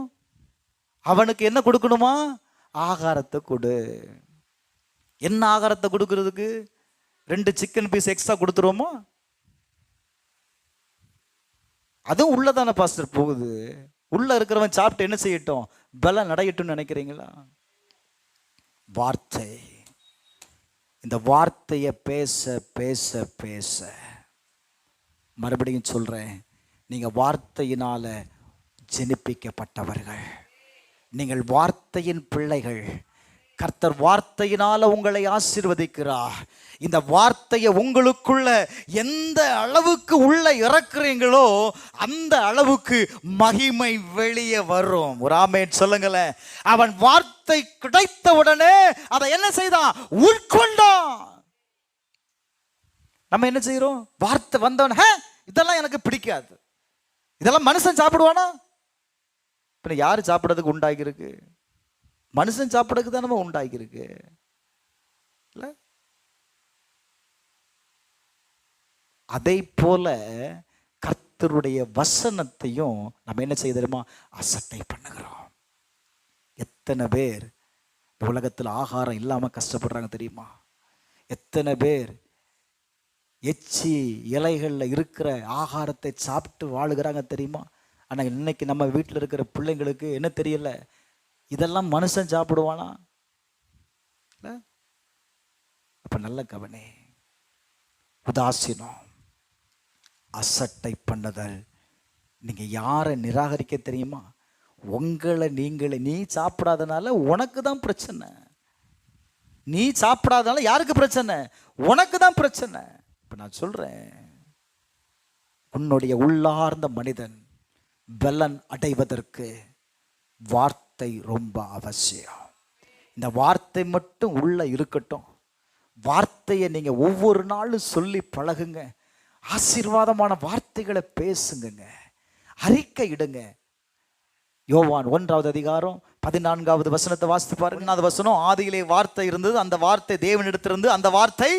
அவனுக்கு என்ன கொடுக்கணுமா? ஆகாரத்தை கொடு. என்ன ஆகாரத்தை கொடுக்கிறதுக்கு? 2 சிக்கன் பீஸ் எக்ஸ்ட்ரா கொடுத்துருவோமா? அதுவும் உள்ளதான பாஸ்டர் போகுது. உள்ள இருக்கிறவன் சாப்பிட்டு என்ன செய்யட்டும்? பலம் அடையட்டும் நினைக்கிறீங்களா? வார்த்தை, இந்த வார்த்தையை பேச பேச பேச, மறுபடியும் சொல்றேன், நீங்க வார்த்தையினால ஜெனிப்பிக்கப்பட்டவர்கள். நீங்கள் வார்த்தையின் பிள்ளைகள். கர்த்தர் வார்த்தையினால உங்களை ஆசீர்வதிக்கிறார். இந்த வார்த்தையை உங்களுக்குள்ள எந்த அளவுக்கு உள்ள இறக்குறீங்களோ அந்த அளவுக்கு மகிமை வெளியே வரும். ஒரு ஆமென் சொல்லுங்களேன். அவன் வார்த்தை கிடைத்த உடனே அதை என்ன செய்தான்? உட்கொண்டான். நம்ம என்ன செய்யறோம்? வார்த்தை வந்தவன், இதெல்லாம் எனக்கு பிடிக்காது, இதெல்லாம் மனுஷன் சாப்பிடுவானா? பின்ன யாரு சாப்பிடறதுக்கு உண்டாகி இருக்கு? மனுஷன் சாப்பிடறதுக்கு தான் நம்ம உண்டாகி இருக்கு இல்ல? அதை போல கர்த்தருடைய வசனத்தையும் நம்ம என்ன செய்ய தெரியுமா? அசட்டை பண்ணுகிறோம். எத்தனை பேர் உலகத்தில் ஆகாரம் இல்லாம கஷ்டப்படுறாங்க தெரியுமா? எத்தனை பேர் எச்சி இலைகள்ல இருக்கிற ஆகாரத்தை சாப்பிட்டு வாழுகிறாங்க தெரியுமா? ஆனா இன்னைக்கு நம்ம வீட்டில் இருக்கிற பிள்ளைங்களுக்கு என்ன தெரியல, இதெல்லாம் மனுஷன் சாப்பிடுவானா? அப்ப நல்ல கவனி. உதாசீனம், அசட்டை பண்ணுதல். நீங்க யாரை நிராகரிக்க தெரியுமா? உங்களை நீங்களே. நீ சாப்பிடாதனால உனக்கு தான் பிரச்சனை. நீ சாப்பிடாதனால யாருக்கு பிரச்சனை? உனக்கு தான் பிரச்சனை. இப்ப நான் சொல்றேன், உன்னுடைய உள்ளார்ந்த மனிதன் பலன் அடைவதற்கு வார்த்தை ரொம்ப அவசியம். இந்த வார்த்தை மட்டும் உள்ள இருக்கட்டும். வார்த்தையை நீங்க ஒவ்வொரு நாளும் சொல்லி பழகுங்க. ஆசீர்வாதமான வார்த்தைகளை பேசுங்க, அறிக்கை இடுங்க. யோவான் 1வது அதிகாரம் 14வது வசனத்தை வாசித்து பாருங்க. 1வது வசனம், ஆதியிலே வார்த்தை இருந்தது, அந்த வார்த்தை தேவனிடத்திலிருந்து, அந்த வார்த்தை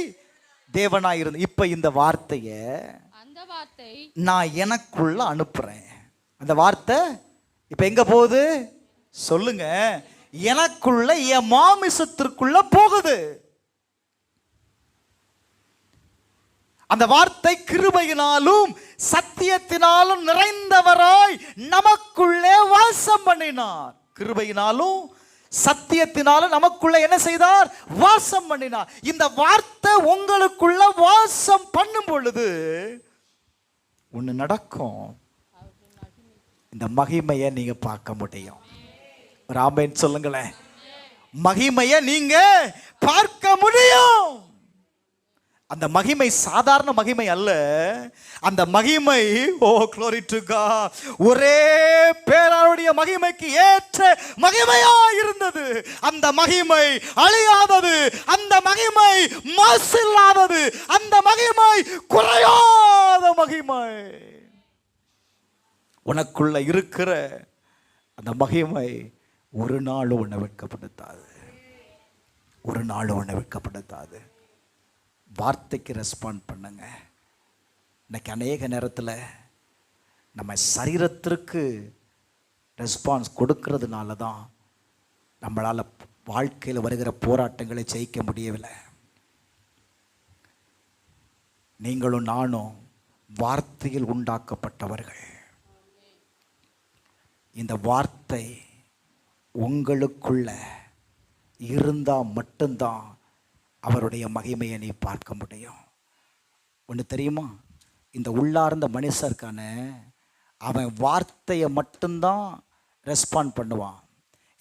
தேவனாய் இருந்தது. இப்ப இந்த வார்த்தையை நான் எனக்குள்ள அனுப்புறேன். அந்த வார்த்தை இப்ப எங்க போகுது? சொல்லுங்க. எனக்குள்ள, என் மாமிசத்திற்குள்ள போகுது. அந்த வார்த்தை கிருபையினாலும் சத்தியத்தினாலும் நிறைந்தவராய் நமக்குள்ளே வாசம் பண்ணினார். கிருபையினாலும் சத்தியத்தினாலும் நமக்குள்ள என்ன செய்தார்? வாசம் பண்ணினார். இந்த வார்த்தை உங்களுக்குள்ள வாசம் பண்ணும் பொழுது ஒண்ணு நடக்கும். இந்த மகிமையை நீங்க பார்க்க முடியும். ஒரு ஆமென் சொல்லுங்களேன். மகிமையை நீங்க பார்க்க முடியும். அந்த மகிமை சாதாரண மகிமை அல்ல. அந்த மகிமை, ஓ glory to God, ஒரே பேராளுடைய மகிமைக்கு ஏற்ற மகிமையா இருந்தது. அந்த மகிமை அழியாதது, அந்த மகிமை மாசில்லாதது, அந்த மகிமை குறையாத மகிமை. உனக்குள்ள இருக்கிற அந்த மகிமை ஒரு நாள் உன்னை வெட்கப்படுத்தாது. ஒரு நாள் ஒன்று வெட்கப்படுத்தாது. வார்த்தைக்கு ரெஸ்பாண்ட் பண்ணுங்க. இன்னைக்கு அநேக நேரத்தில் நம்ம சரீரத்திற்கு ரெஸ்பான்ஸ் கொடுக்கறதுனால தான் நம்மளால் வாழ்க்கையில் வருகிற போராட்டங்களை ஜெயிக்க முடியவில்லை. நீங்களும் நானும் வார்த்தையில் உண்டாக்கப்பட்டவர்கள். இந்த வார்த்தை உங்களுக்குள்ள இருந்தால் மட்டும்தான் அவருடைய மகிமையை நீ பார்க்க முடியும். ஒன்று தெரியுமா, இந்த உள்ளார்ந்த மனுஷருக்கான அவன் வார்த்தையை மட்டும்தான் ரெஸ்பாண்ட் பண்ணுவான்.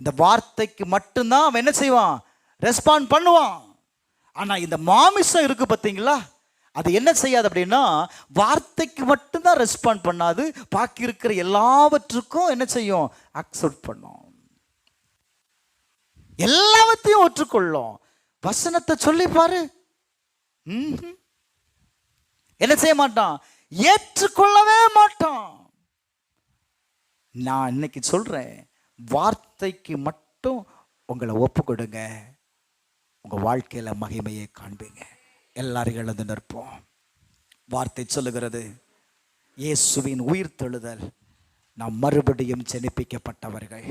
இந்த வார்த்தைக்கு மட்டும்தான் அவன் என்ன செய்வான், ரெஸ்பாண்ட் பண்ணுவான். ஆனால் இந்த மாமிசம் இருக்கு பார்த்தீங்களா, அது என்ன செய்யாது அப்படின்னா வார்த்தைக்கு மட்டும்தான் ரெஸ்பாண்ட் பண்ணாது, பாக்கி இருக்கிற எல்லாவற்றுக்கும் என்ன செய்யும், அக்செப்ட் பண்ணும், எல்லாவற்றையும் ஒற்றுக்கொள்ளும். வசனத்தை சொல்லி பாரு, என்ன செய்ய மாட்டான், ஏற்றுக்கொள்ளவே மாட்டான். நான் இன்னைக்கு சொல்றேன், வார்த்தைக்கு மட்டும் உங்களை ஒப்பு கொடுங்க, உங்க வாழ்க்கையில மகிமையை காண்பீங்க. எல்லாரும் எழுந்து நிற்போம். வார்த்தை சொல்லுகிறது, இயேசுவின் உயிர்த்தெழுதல் நாம் மறுபடியும் ஜெனிப்பிக்கப்பட்டவர்கள்.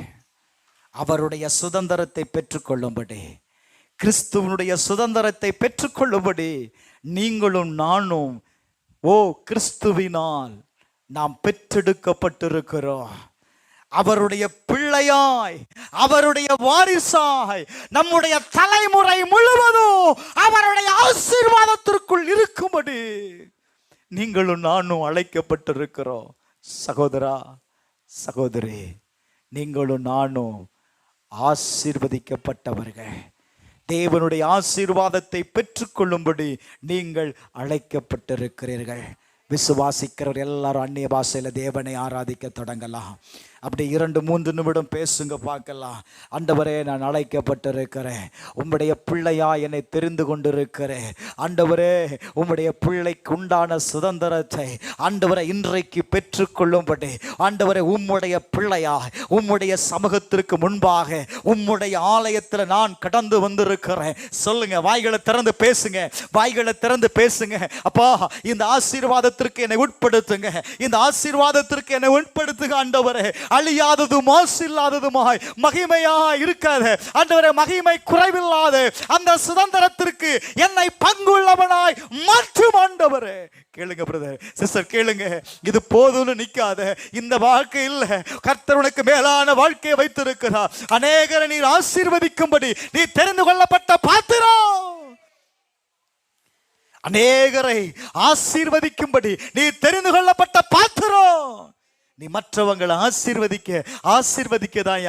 அவருடைய சுதந்திரத்தை பெற்றுக்கொள்ளும்படி, கிறிஸ்துவனுடைய சுதந்திரத்தை பெற்றுக்கொள்ளும்படி நீங்களும் நானும் கிறிஸ்துவினால் நாம் பெற்றெடுக்கப்பட்டிருக்கிறோம். அவருடைய பிள்ளையாய், அவருடைய வாரிசாய், நம்முடைய தலைமுறை முழுவதும் அவருடைய ஆசீர்வாதத்திற்குள் இருக்கும்படி நீங்களும் நானும் அழைக்கப்பட்டிருக்கிறோம். சகோதரா, சகோதரி, நீங்களும் நானும் ஆசீர்வதிக்கப்பட்டவர்கள். தேவனுடைய ஆசீர்வாதத்தை பெற்றுக்கொள்ளும்படி நீங்கள் அழைக்கப்பட்டிருக்கிறீர்கள். விசுவாசிக்கிறவர் எல்லாரும் அந்நிய பாஷையில தேவனை ஆராதிக்க தொடங்கலாம். அப்படி 2-3 நிமிடம் பேசுங்க பார்க்கலாம். ஆண்டவரே, நான் அழைக்கப்பட்டிருக்கிறேன், உம்முடைய பிள்ளையா என்னை தெரிந்து கொண்டிருக்கிறேன். ஆண்டவரே, உம்முடைய பிள்ளைக்கு உண்டான சுதந்திரத்தை ஆண்டவரை இன்றைக்கு பெற்றுக்கொள்ளும்படி, ஆண்டவரே, உம்முடைய பிள்ளையா உம்முடைய சமூகத்திற்கு முன்பாக உம்முடைய ஆலயத்தில் நான் கடந்து வந்திருக்கிறேன். சொல்லுங்க, வாய்களை திறந்து பேசுங்க, வாய்களை திறந்து பேசுங்க. அப்பா, இந்த ஆசீர்வாதத்திற்கு என்னை உட்படுத்துங்க, இந்த ஆசீர்வாதத்திற்கு என்னை உட்படுத்துங்க. ஆண்டவரே, அழியாததும் மாசில்லாததுமாய் மகிமையா இருக்காத ஆண்டவரே, மகிமை குறைவில்லாத அந்த சுதந்திரத்திற்கு என்னை பங்குள்ளவனாய் மாற்றும் ஆண்டவரே. கேளுங்க பிரதர், சிஸ்டர், கேளுங்க. இது போதும்னு நிக்காத. இந்த வாழ்க்கை இல்ல, கர்த்தர் உனக்கு மேலான வாழ்க்கையை வைத்திருக்கிறார். அநேகரை நீர் ஆசீர்வதிக்கும்படி நீ தெரிந்து கொள்ளப்பட்ட பாத்திரம். அநேகரை ஆசீர்வதிக்கும்படி நீ தெரிந்து கொள்ளப்பட்ட பாத்திரம். நீ மற்றவங்களை ஆசீர்வதிக்க தான்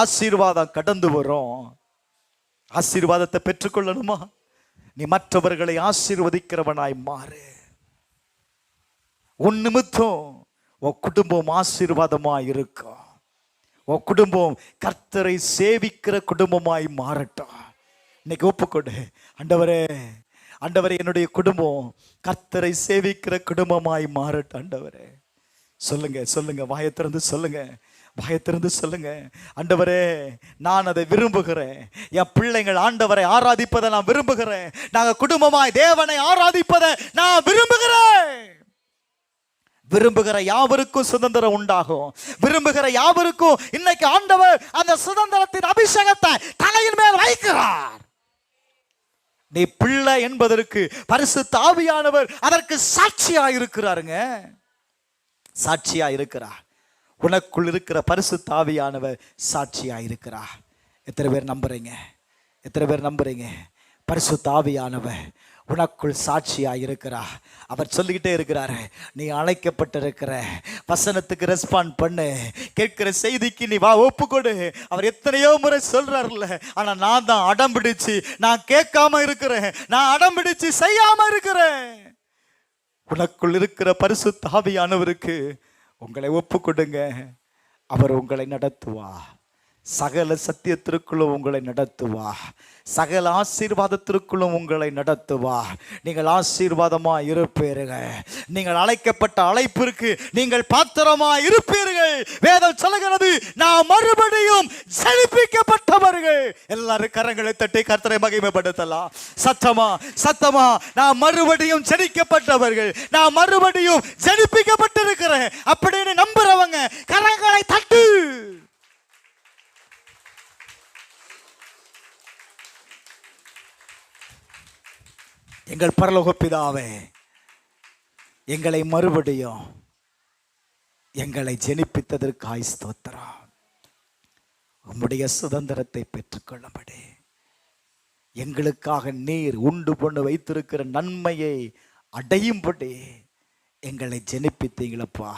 ஆசீர்வாதம் கடந்து வரும். ஆசீர்வாதத்தை பெற்றுக்கொள்ளணுமா, நீ மற்றவர்களை ஆசீர்வதிக்கிறவனாய் மாறு. உன் நிமித்தம் உன் குடும்பம் ஆசீர்வாதமா இருக்கும். உன் குடும்பம் கர்த்தரை சேவிக்கிற குடும்பமாய் மாறட்டும். இன்னைக்கு ஒப்புக்கொடு, ஆண்டவரே, ஆண்டவரே, என்னுடைய குடும்பம் கர்த்தரை சேவிக்கிற குடும்பமாய் மாறட்டும். ஆண்டவரே, சொல்லுங்க, சொல்லுங்க, வாயை திறந்து சொல்லுங்க, வாயை திறந்து சொல்லுங்க. ஆண்டவரே, நான் அதை விரும்புகிறேன். என் பிள்ளைங்கள் ஆண்டவரை ஆராதிப்பதை நான் விரும்புகிறேன். நாங்கள் குடும்பமாய் தேவனை ஆராதிப்பதை நான் விரும்புகிறேன். விரும்புகிற யாவருக்கும் சுதந்திரம் உண்டாகும். விரும்புகிற யாவருக்கும் இன்னைக்கு ஆண்டவர் அந்த சுதந்திரத்தின் அபிஷேகத்தை தலையின் மேல் வைக்கிறார். நீ பிள்ளை என்பதற்கு பரிசுத்த ஆவியானவர் அதற்கு சாட்சியா இருக்கிறாருங்க, சாட்சியா இருக்கிறார். உனக்குள் இருக்கிற பரிசுத்த ஆவியானவர் சாட்சியா இருக்கிறார். எத்தனை பேர் நம்புறீங்க? எத்தனை பேர் நம்புறீங்க? பரிசுத்த ஆவியானவர் உனக்குள் சாட்சியா இருக்கிறார். அவர் சொல்லிக்கிட்டே இருக்கிறாரு, நீ அழைக்கப்பட்டிருக்கிற வசனத்துக்கு ரெஸ்பாண்ட் பண்ணு, கேட்கிற செய்திக்கு நீ வா, ஒப்புக்கொடு. அவர் எத்தனையோ முறை சொல்றாருல்ல, ஆனா நான் தான் அடம் பிடிச்சு நான் கேட்காம இருக்கிறேன், நான் அடம் பிடிச்சு செய்யாம இருக்கிறேன். உனக்குள் இருக்கிற பரிசுத்த ஆவியானவருக்கு உங்களை ஒப்பு கொடுங்க. அவர் உங்களை நடத்துவா, சகல சத்தியத்திற்குள்ளும் உங்களை நடத்துவா, சகல ஆசீர்வாதத்திற்குள்ளும் உங்களை நடத்துவா. நீங்கள் ஆசீர்வாதமா இருப்பீர்கள். நீங்கள் அழைக்கப்பட்ட அழைப்பிற்கு நீங்கள் பாத்திரமா இருப்பீர்கள். வேதம் சொல்லுகிறது, நாம் மறுபடியும் செழிப்பிக்கப்பட்டவர்கள். பெறுவார்கள். எல்லாரும் கரங்களை தட்டி கர்த்தரை மகிமைப்படுத்தலாம். சத்தமா சத்தமா, நான் மறுபடியும் ஜெனிக்கப்பட்டவர்கள், நான் மறுபடியும் ஜெனிப்பிக்கப்பட்டிருக்கிறேன் அப்படின்னு நம்புறவங்க கரங்களை தட்டு. எங்கள் பரலோக பிதாவே, எங்களை மறுபடியும் எங்களை ஜெனிப்பித்ததற்காய் ஸ்தோத்திரம். உம்முடைய சுதந்திரத்தை பெற்றுக்கொள்ளும்படி எங்களுக்காக நீர் உண்டு பண்ண வைத்திருக்கிற நன்மையை அடையும்படி எங்களை ஜெனிப்பித்தீங்களப்பா.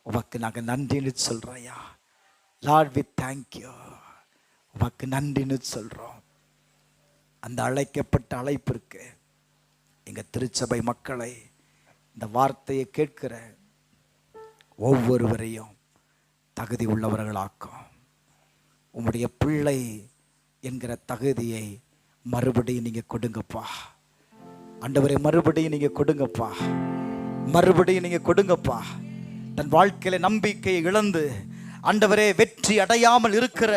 உமக்கு நாங்கள் நன்றின்னு சொல்றோம்யா. Lord we thank you. உமக்கு நன்றின்னு சொல்றோம். அந்த அழைக்கப்பட்ட அழைப்பிற்கு எங்கள் திருச்சபை மக்களை, இந்த வார்த்தையை கேட்கிற ஒவ்வொருவரையும் தகுதி உள்ளவர்களாக்கும். உம்முடைய பிள்ளை என்கிற தகுதியை மறுபடியும் நீங்கள் கொடுங்கப்பா. ஆண்டவரை மறுபடியும் நீங்கள் கொடுங்கப்பா. மறுபடியும் நீங்கள் கொடுங்கப்பா. தன் வாழ்க்கையில நம்பிக்கையை இழந்து ஆண்டவரே வெற்றி அடையாமல் இருக்கிற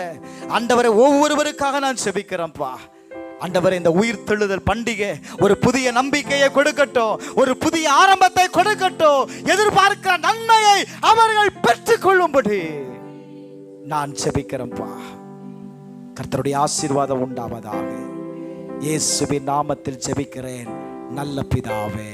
ஆண்டவரை ஒவ்வொருவருக்காக நான் செபிக்கிறேன்ப்பா. ஆண்டவரே, இந்த உயிர் தெழுதல் பண்டிகை ஒரு புதிய நம்பிக்கையை கொடுக்கட்டும், ஒரு புதிய ஆரம்பத்தை கொடுக்கட்டும். எதிர்பார்க்கிற நன்மையை அவர்கள் பெற்றுக் கொள்ளும்படி நான் செபிக்கிறேன்ப்பா. கர்த்தருடைய ஆசீர்வாதம் உண்டாவதாக. இயேசுவின் நாமத்தில் செபிக்கிறேன் நல்ல பிதாவே.